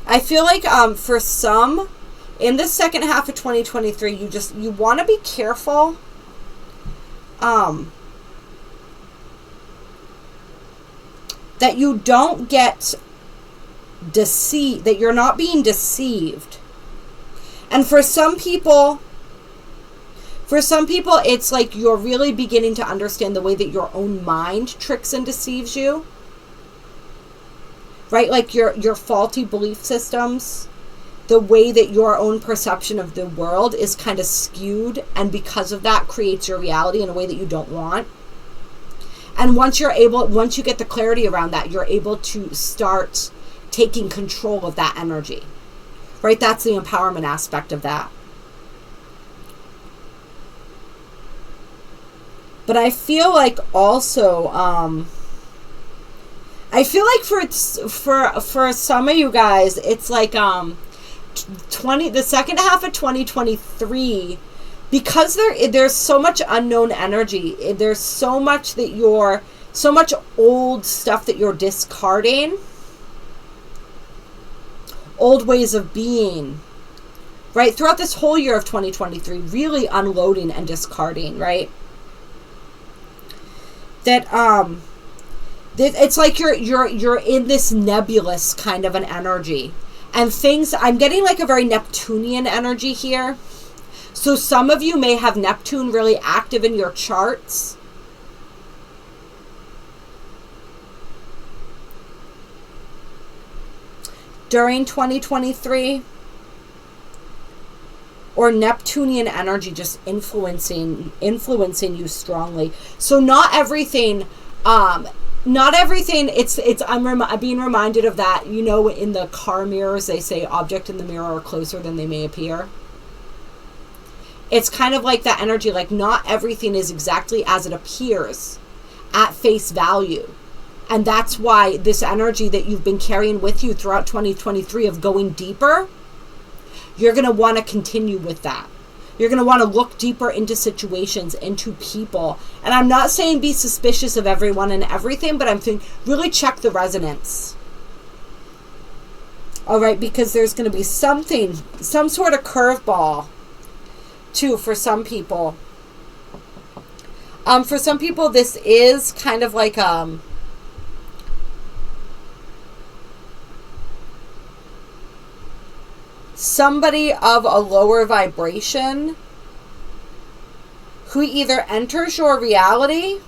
I feel like for some, in the second half of 2023, you want to be careful. That you don't get deceived, that you're not being deceived. And for some people, For some people, it's like you're really beginning to understand the way that your own mind tricks and deceives you. Right? Like your faulty belief systems, the way that your own perception of the world is kind of skewed, and because of that creates your reality in a way that you don't want. And once you get the clarity around that, you're able to start taking control of that energy. Right? That's the empowerment aspect of that. But I feel like also, I feel like for some of you guys, it's like the second half of 2023, because there's so much unknown energy. There's so much old stuff that you're discarding, old ways of being, right? Throughout this whole year of 2023, really unloading and discarding, right? That it's like you're in this nebulous kind of an energy, and things, I'm getting like a very Neptunian energy here. So some of you may have Neptune really active in your charts. During 2023, or Neptunian energy just influencing you strongly. So not everything, it's I'm being reminded of that, you know, in the car mirrors, they say object in the mirror are closer than they may appear. It's kind of like that energy, like not everything is exactly as it appears at face value. And that's why this energy that you've been carrying with you throughout 2023 of going deeper, you're going to want to continue with that. You're going to want to look deeper into situations, into people. And I'm not saying be suspicious of everyone and everything, but I'm saying really check the resonance. All right, because there's going to be some sort of curveball too for some people. For some people, this is kind of like somebody of a lower vibration who either enters your reality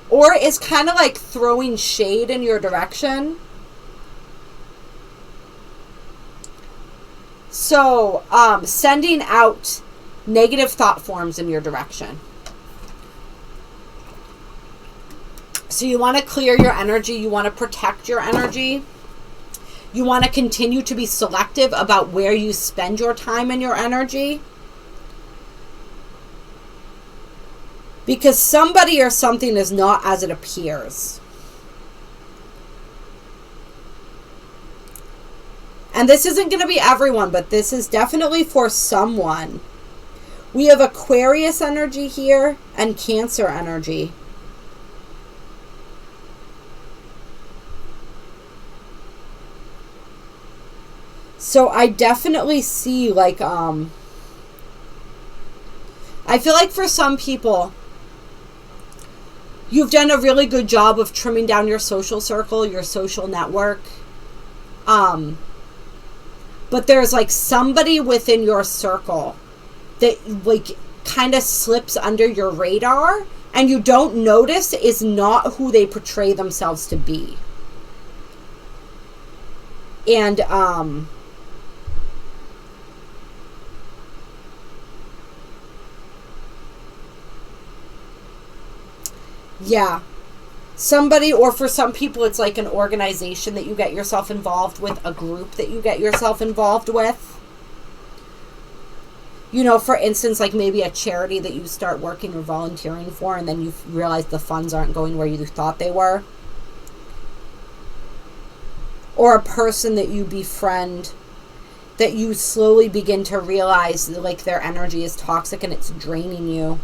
or is kind of like throwing shade in your direction. So, sending out negative thought forms in your direction. So you want to clear your energy. You want to protect your energy. You want to continue to be selective about where you spend your time and your energy. Because somebody or something is not as it appears. And this isn't going to be everyone, but this is definitely for someone. We have Aquarius energy here and Cancer energy. So I definitely see like, I feel like for some people, you've done a really good job of trimming down your social circle, your social network. But there's like somebody within your circle that like kind of slips under your radar and you don't notice is not who they portray themselves to be. And, yeah. Somebody, or for some people, it's like an organization that you get yourself involved with, a group that you get yourself involved with. You know, for instance, like maybe a charity that you start working or volunteering for, and then you realize the funds aren't going where you thought they were. Or a person that you befriend that you slowly begin to realize like their energy is toxic and it's draining you.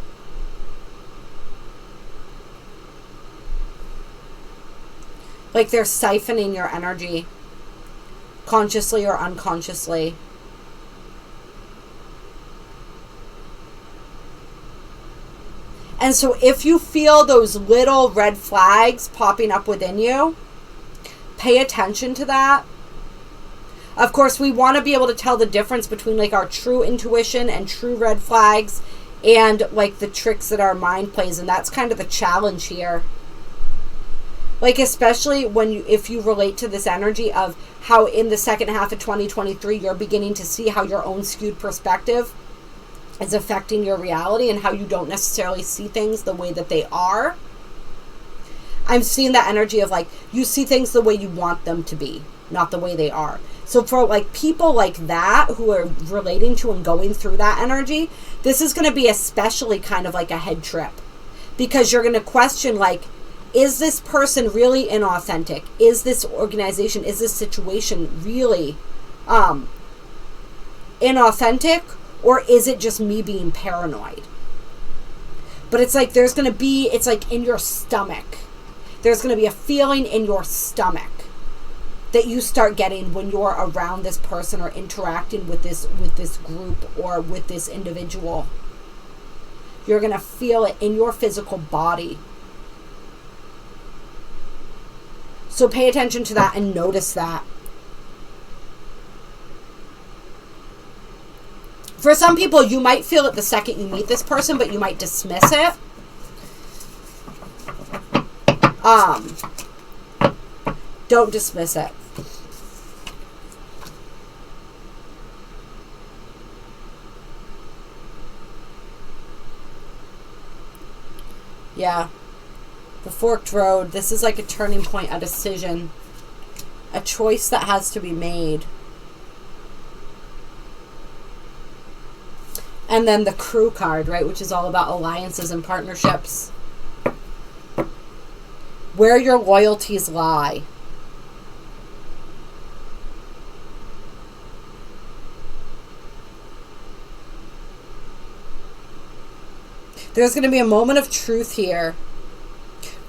Like they're siphoning your energy, consciously or unconsciously. And so if you feel those little red flags popping up within you, pay attention to that. Of course, we want to be able to tell the difference between like our true intuition and true red flags and like the tricks that our mind plays. And that's kind of the challenge here. Like, especially if you relate to this energy of how in the second half of 2023, you're beginning to see how your own skewed perspective is affecting your reality and how you don't necessarily see things the way that they are. I'm seeing that energy of like, you see things the way you want them to be, not the way they are. So for like people like that who are relating to and going through that energy, this is going to be especially kind of like a head trip, because you're going to question like, is this person really inauthentic? Is this organization, is this situation really inauthentic, or is it just me being paranoid? But it's like there's going to be, it's like in your stomach. There's going to be a feeling in your stomach that you start getting when you're around this person or interacting with this group or with this individual. You're going to feel it in your physical body. So pay attention to that and notice that. For some people, you might feel it the second you meet this person, but you might dismiss it. Don't dismiss it. Yeah. The forked road. This is like a turning point, a decision, a choice that has to be made. And then the Crew card, right, which is all about alliances and partnerships. Where your loyalties lie. There's going to be a moment of truth here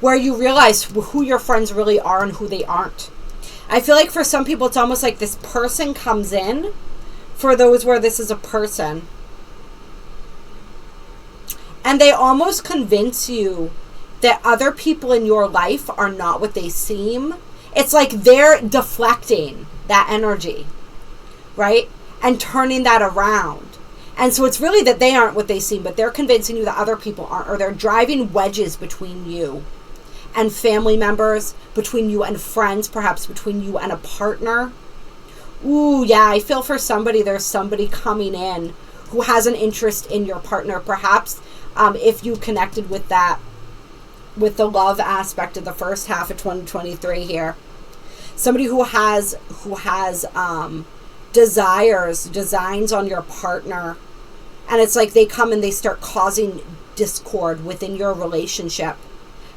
where you realize who your friends really are and who they aren't. I feel like for some people, it's almost like this person comes in, for those where this is a person, and they almost convince you that other people in your life are not what they seem. It's like they're deflecting that energy, right? And turning that around. And so it's really that they aren't what they seem, but they're convincing you that other people aren't, or they're driving wedges between you and family members, between you and friends, perhaps between you and a partner. Ooh, yeah, I feel for somebody, there's somebody coming in who has an interest in your partner, perhaps if you connected with that, with the love aspect of the first half of 2023 here. Somebody who has designs on your partner, and it's like they come and they start causing discord within your relationship,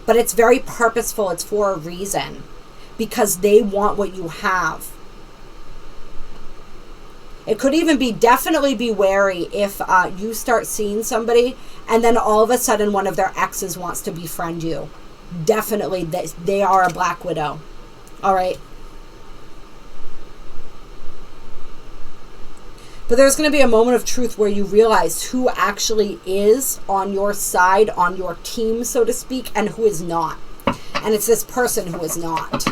but it's very purposeful. It's for a reason, because they want what you have. It could even be, definitely be wary if you start seeing somebody and then all of a sudden one of their exes wants to befriend you. Definitely, they are a black widow. All right. But there's going to be a moment of truth where you realize who actually is on your side, on your team, so to speak, and who is not. And it's this person who is not.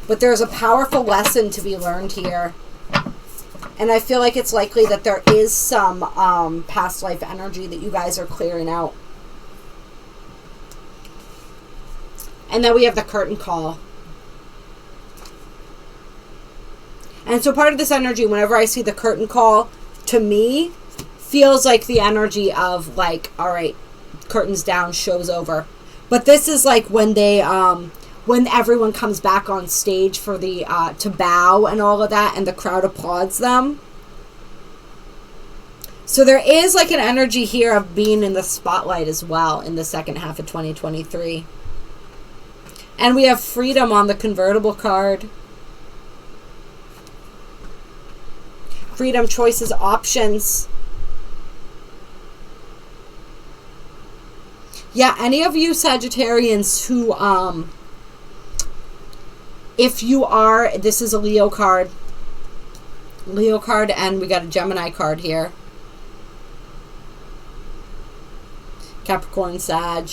But there's a powerful lesson to be learned here. And I feel like it's likely that there is some past life energy that you guys are clearing out. And then we have the curtain call. And so part of this energy, whenever I see the curtain call, to me, feels like the energy of like, all right, curtains down, show's over. But this is like when they, when everyone comes back on stage for the, to bow and all of that, and the crowd applauds them. So there is like an energy here of being in the spotlight as well in the second half of 2023. And we have freedom on the convertible card. Freedom, choices, options. Yeah, any of you Sagittarians who, if you are, this is a Leo card. Leo card, and we got a Gemini card here. Capricorn, Sag.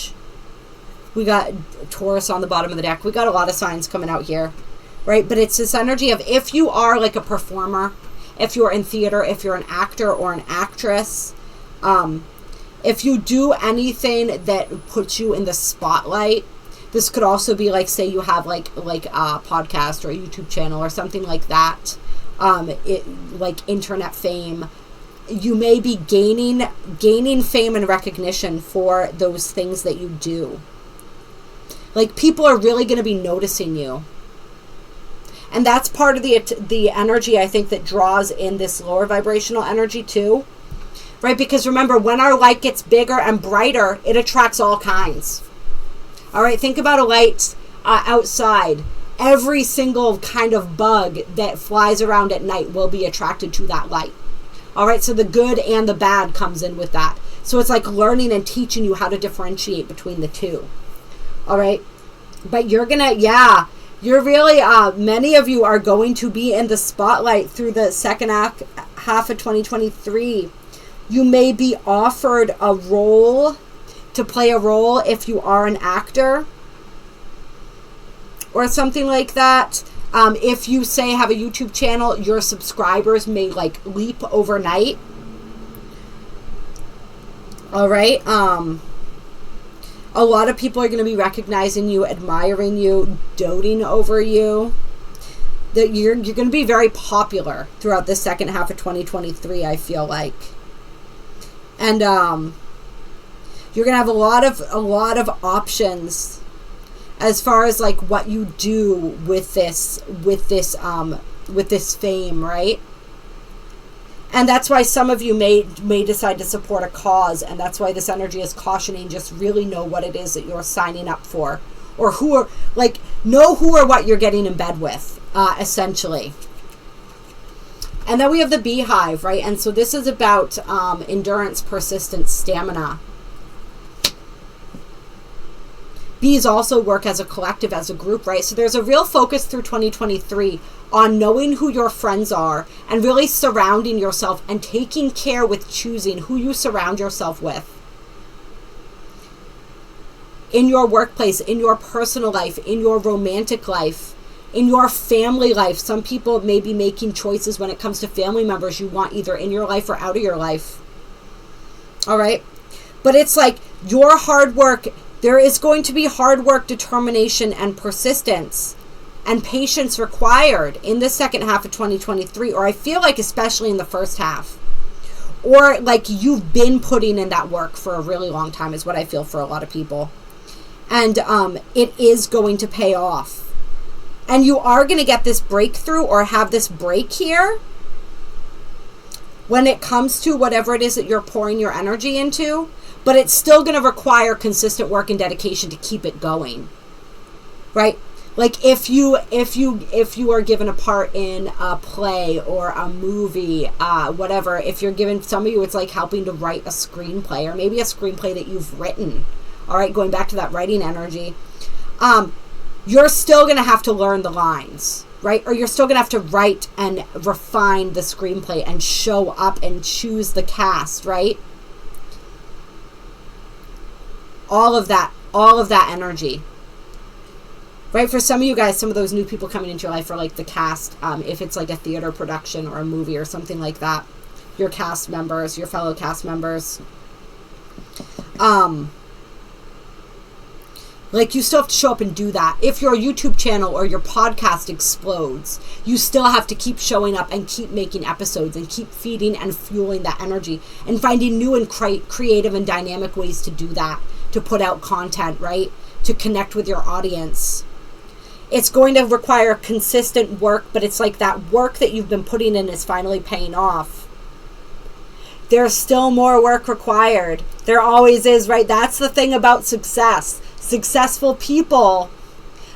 We got Taurus on the bottom of the deck. We got a lot of signs coming out here. right? But it's this energy of, if you are like a performer, if you're in theater, if you're an actor or an actress, if you do anything that puts you in the spotlight, this could also be like, say you have like a podcast or a YouTube channel or something like that, like internet fame. You may be gaining fame and recognition for those things that you do. Like, people are really going to be noticing you. And that's part of the energy, I think, that draws in this lower vibrational energy too. Right? Because remember, when our light gets bigger and brighter, it attracts all kinds. All right? Think about a light outside. Every single kind of bug that flies around at night will be attracted to that light. All right? So the good and the bad comes in with that. So it's like learning and teaching you how to differentiate between the two. All right? But you're going to, you're really, many of you are going to be in the spotlight through the second half of 2023. You may be offered a role, to play a role if you are an actor or something like that. If you, say, have a YouTube channel, your subscribers may like leap overnight. All right. A lot of people are going to be recognizing you, admiring you, doting over you. That you're going to be very popular throughout the second half of 2023, I feel like. And you're going to have a lot of options as far as like what you do with this fame, right? And that's why some of you may decide to support a cause, and that's why this energy is cautioning, just really know what it is that you're signing up for, or know who or what you're getting in bed with, essentially. And then we have the beehive, right? And so this is about endurance, persistence, stamina. Bees also work as a collective, as a group, right? So there's a real focus through 2023 on knowing who your friends are and really surrounding yourself and taking care with choosing who you surround yourself with. In your workplace, in your personal life, in your romantic life, in your family life. Some people may be making choices when it comes to family members you want either in your life or out of your life. All right? But it's like your hard work, there is going to be hard work, determination, and persistence and patience required in the second half of 2023, or I feel like especially in the first half. Or like you've been putting in that work for a really long time is what I feel for a lot of people. And it is going to pay off. And you are going to get this breakthrough or have this break here when it comes to whatever it is that you're pouring your energy into. But it's still going to require consistent work and dedication to keep it going, right? Like if you are given a part in a play or a movie, whatever, if you're given, some of you, it's like helping to write a screenplay or maybe a screenplay that you've written. All right, going back to that writing energy, you're still going to have to learn the lines, right? Or you're still going to have to write and refine the screenplay and show up and choose the cast, right? All of that energy, right? For some of you guys, some of those new people coming into your life are like the cast. If it's like a theater production or a movie or something like that, your cast members, your fellow cast members, like you still have to show up and do that. If your YouTube channel or your podcast explodes, you still have to keep showing up and keep making episodes and keep feeding and fueling that energy and finding new and creative and dynamic ways to do that, to put out content, right? To connect with your audience. It's going to require consistent work, but it's like that work that you've been putting in is finally paying off. There's still more work required. There always is, right? That's the thing about success. Successful people,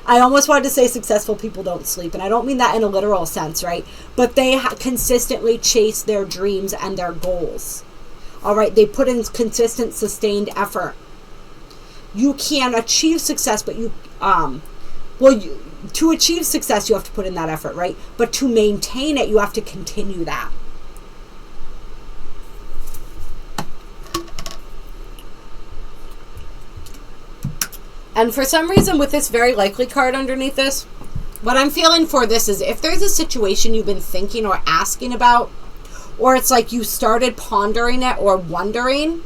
I almost wanted to say successful people don't sleep, and I don't mean that in a literal sense, right? But they consistently chase their dreams and their goals. All right, they put in consistent, sustained effort. You can achieve success, but to achieve success, you have to put in that effort, right? But to maintain it, you have to continue that. And for some reason, with this very likely card underneath this, What I'm feeling for this is if there's a situation you've been thinking or asking about, or it's like you started pondering it or wondering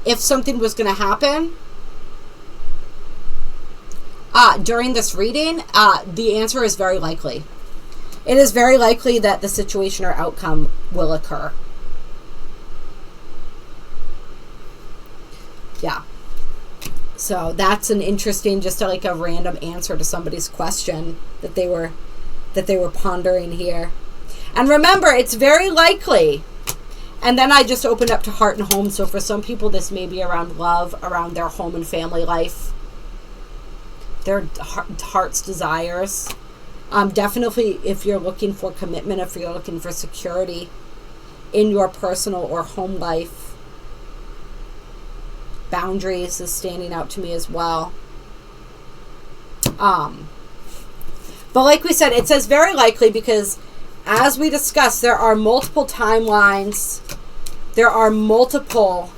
if something was going to happen during this reading, the answer is very likely. It is very likely that the situation or outcome will occur. Yeah. So that's an interesting, just like a random answer to somebody's question that they were pondering here. And remember, it's very likely. And then I just opened up to heart and home. So for some people, this may be around love, around their home and family life, their heart's desires. Definitely if you're looking for commitment, if you're looking for security in your personal or home life. Boundaries is standing out to me as well. But like we said, it says very likely because as we discussed, there are multiple timelines. There are multiple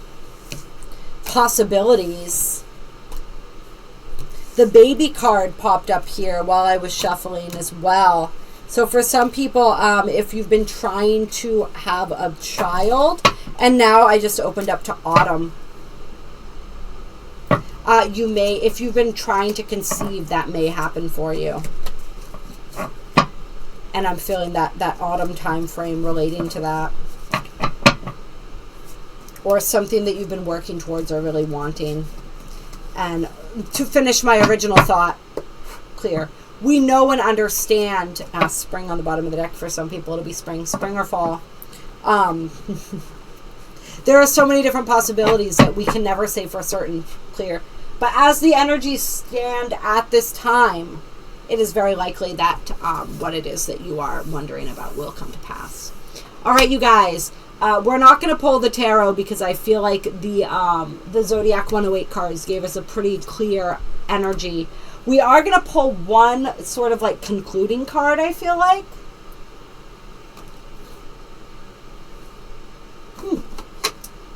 possibilities. The baby card popped up here while I was shuffling as well. So for some people, if you've been trying to have a child, and now I just opened up to autumn. You may, if you've been trying to conceive, that may happen for you. And I'm feeling that autumn time frame relating to that. Or something that you've been working towards or really wanting. And to finish my original thought, clear. We know and understand, spring on the bottom of the deck for some people, it'll be spring or fall. There are so many different possibilities that we can never say for certain, clear. But as the energies stand at this time, it is very likely that what it is that you are wondering about will come to pass. All right, you guys, we're not going to pull the tarot because I feel like the Zodiac 108 cards gave us a pretty clear energy. We are going to pull one sort of like concluding card, I feel like.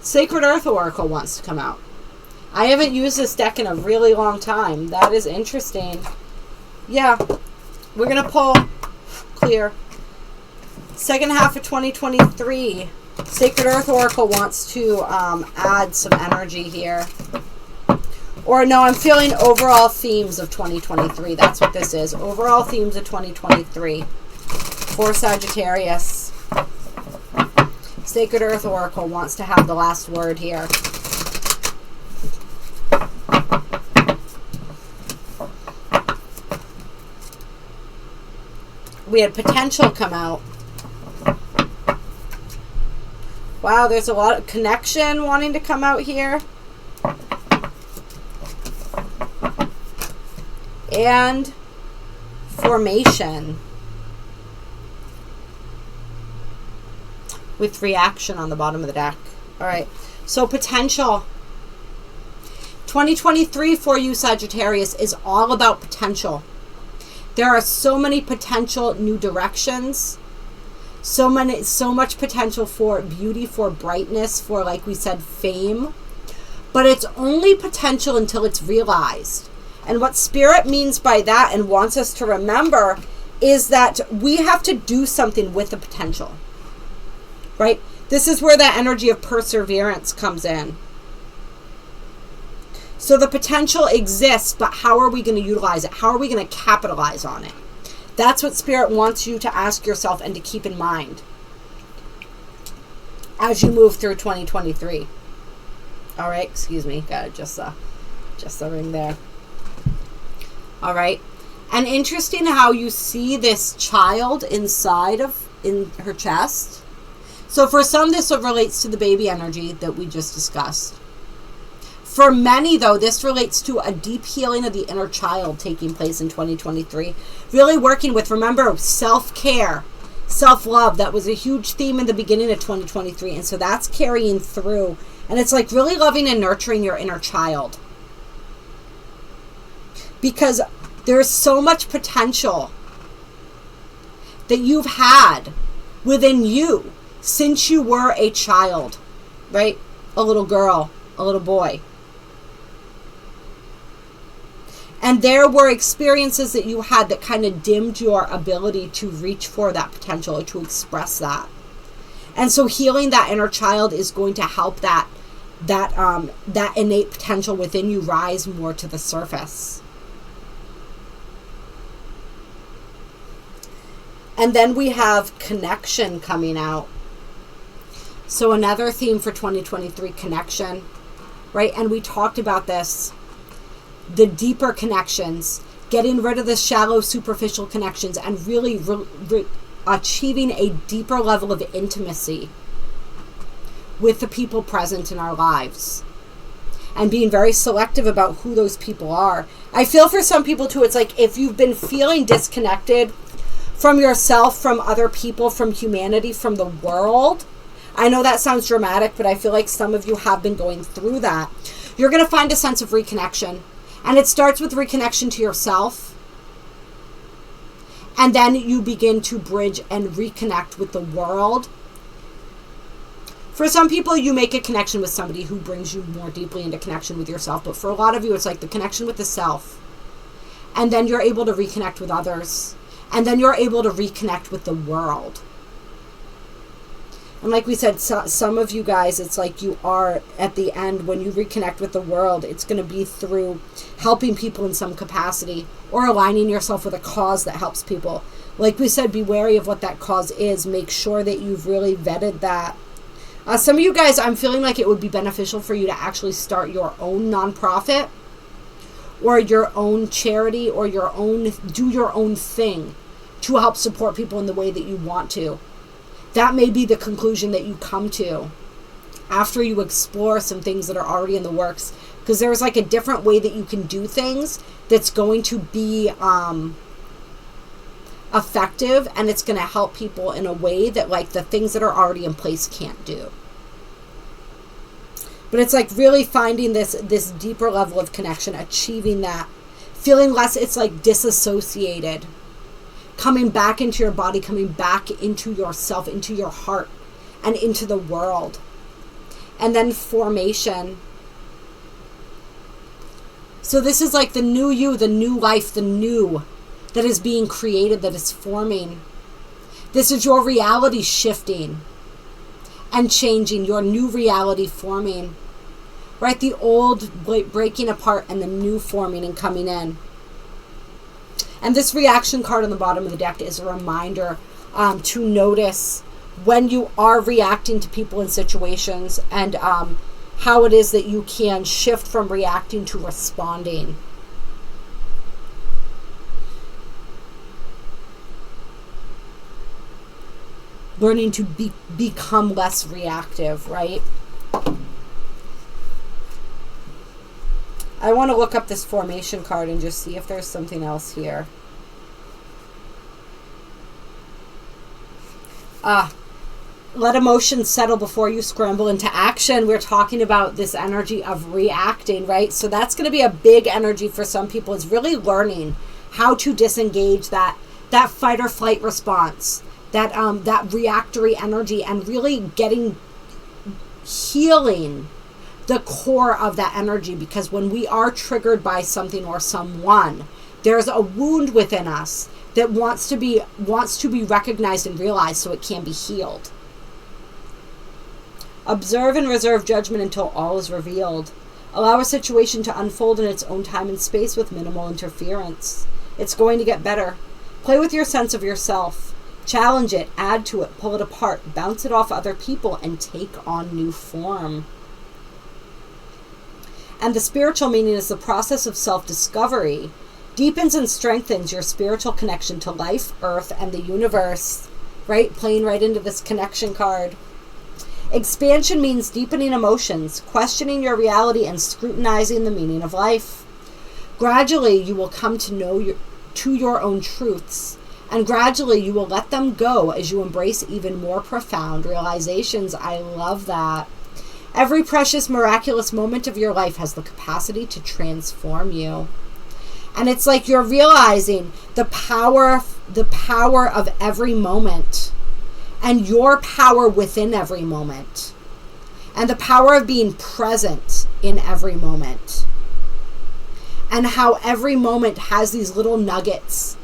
Sacred Earth Oracle wants to come out. I haven't used this deck in a really long time. That is interesting. Yeah, we're going to pull clear. Second half of 2023, Sacred Earth Oracle wants to add some energy here. Or no, I'm feeling overall themes of 2023. That's what this is. Overall themes of 2023 for Sagittarius. Sacred Earth Oracle wants to have the last word here. We had potential come out. Wow, there's a lot of connection wanting to come out here. And formation. With reaction on the bottom of the deck. All right, so potential. 2023 for you, Sagittarius, is all about potential. There are so many potential new directions. So much potential for beauty, for brightness, for, like we said, fame. But it's only potential until it's realized. And what Spirit means by that and wants us to remember is that we have to do something with the potential. Right? This is where that energy of perseverance comes in. So the potential exists, but how are we going to utilize it? How are we going to capitalize on it? That's what Spirit wants you to ask yourself and to keep in mind as you move through 2023. All right, excuse me, got just the ring there. All right, and interesting how you see this child in her chest. So for some, this relates to the baby energy that we just discussed. For many, though, this relates to a deep healing of the inner child taking place in 2023. Really working with, remember, self-care, self-love. That was a huge theme in the beginning of 2023. And so that's carrying through. And it's like really loving and nurturing your inner child. Because there's so much potential that you've had within you since you were a child, right? A little girl, a little boy. And there were experiences that you had that kind of dimmed your ability to reach for that potential or to express that. And so healing that inner child is going to help that innate potential within you rise more to the surface. And then we have connection coming out. So another theme for 2023, connection, right? And we talked about this, the deeper connections, getting rid of the shallow, superficial connections, and really achieving a deeper level of intimacy with the people present in our lives. And being very selective about who those people are. I feel for some people too, it's like if you've been feeling disconnected from yourself, from other people, from humanity, from the world. I know that sounds dramatic, but I feel like some of you have been going through that. You're going to find a sense of reconnection. And it starts with reconnection to yourself. And then you begin to bridge and reconnect with the world. For some people, you make a connection with somebody who brings you more deeply into connection with yourself. But for a lot of you, it's like the connection with the self. And then you're able to reconnect with others. And then you're able to reconnect with the world. And like we said, some of you guys, it's like you are at the end, when you reconnect with the world, it's going to be through helping people in some capacity or aligning yourself with a cause that helps people. Like we said, be wary of what that cause is. Make sure that you've really vetted that. Some of you guys, I'm feeling like it would be beneficial for you to actually start your own nonprofit or your own charity or do your own thing to help support people in the way that you want to. That may be the conclusion that you come to after you explore some things that are already in the works. Because there's like a different way that you can do things that's going to be effective, and it's going to help people in a way that like the things that are already in place can't do. But it's like really finding this deeper level of connection, achieving that, feeling less, it's like disassociated. Coming back into your body, coming back into yourself, into your heart, and into the world. And then formation. So this is like the new you, the new life, the new that is being created, that is forming. This is your reality shifting and changing, your new reality forming. Right? The old breaking apart and the new forming and coming in. And this reaction card on the bottom of the deck is a reminder to notice when you are reacting to people and situations, and how it is that you can shift from reacting to responding. Learning to become less reactive, right? I want to look up this formation card and just see if there's something else here. Let emotions settle before you scramble into action. We're talking about this energy of reacting, right? So that's going to be a big energy for some people, is really learning how to disengage that fight or flight response, that reactory energy, and really healing the core of that energy. Because when we are triggered by something or someone, there's a wound within us that wants to be recognized and realized so it can be healed. Observe and reserve judgment until all is revealed. Allow a situation to unfold in its own time and space with minimal interference. It's going to get better. Play with your sense of yourself. Challenge it, add to it, pull it apart, bounce it off other people, and take on new form. And the spiritual meaning is the process of self-discovery deepens and strengthens your spiritual connection to life, earth, and the universe. Right? Playing right into this connection card. Expansion means deepening emotions, questioning your reality, and scrutinizing the meaning of life. Gradually, you will come to know your own truths, and gradually you will let them go as you embrace even more profound realizations. I love that. Every precious, miraculous moment of your life has the capacity to transform you. And it's like you're realizing the power of every moment, and your power within every moment, and the power of being present in every moment. and how every moment has these little nuggets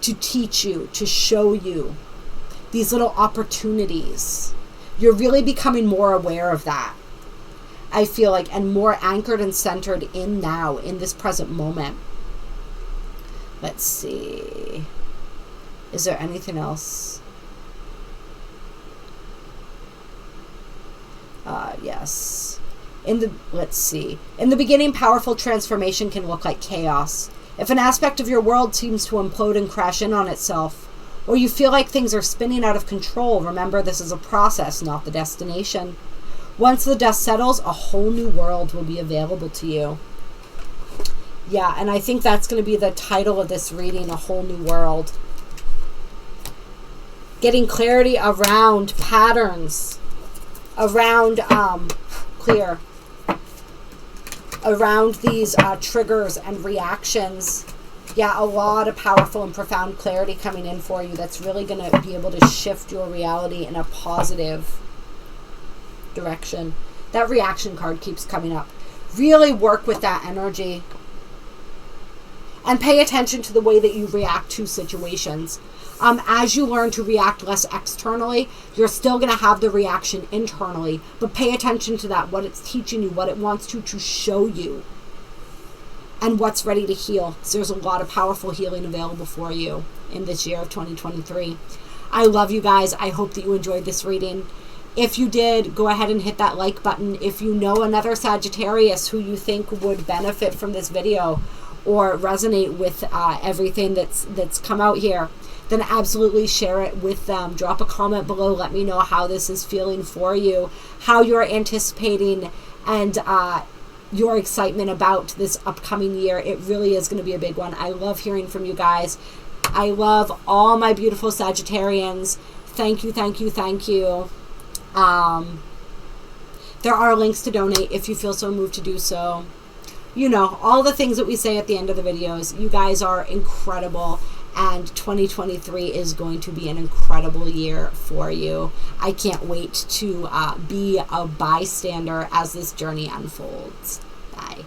to teach you, to show you, these little opportunities. You're really becoming more aware of that, I feel like, and more anchored and centered in now, in this present moment. Let's see. Is there anything else? Yes. Let's see. In the beginning, powerful transformation can look like chaos. If an aspect of your world seems to implode and crash in on itself, or you feel like things are spinning out of control, remember this is a process, not the destination. Once the dust settles, a whole new world will be available to you. Yeah, and I think that's going to be the title of this reading, A Whole New World. Getting clarity around patterns, around clear, around these triggers and reactions. Yeah, a lot of powerful and profound clarity coming in for you that's really going to be able to shift your reality in a positive direction. That reaction card keeps coming up. Really work with that energy. And pay attention to the way that you react to situations. As you learn to react less externally, you're still going to have the reaction internally. But pay attention to that, what it's teaching you, what it wants to show you. And what's ready to heal. So there's a lot of powerful healing available for you in this year of 2023. I love you guys. I hope that you enjoyed this reading. If you did, go ahead and hit that like button. If you know another Sagittarius who you think would benefit from this video or resonate with everything that's come out here, then absolutely share it with them. Drop a comment below. Let me know how this is feeling for you, how you're anticipating, and your excitement about this upcoming year. It really is going to be a big one. I love hearing from you guys. I love all my beautiful Sagittarians. Thank you, thank you, thank you. There are links to donate if you feel so moved to do so. You know, all the things that we say at the end of the videos. You guys are incredible, and 2023 is going to be an incredible year for you. I can't wait to be a bystander as this journey unfolds. Bye.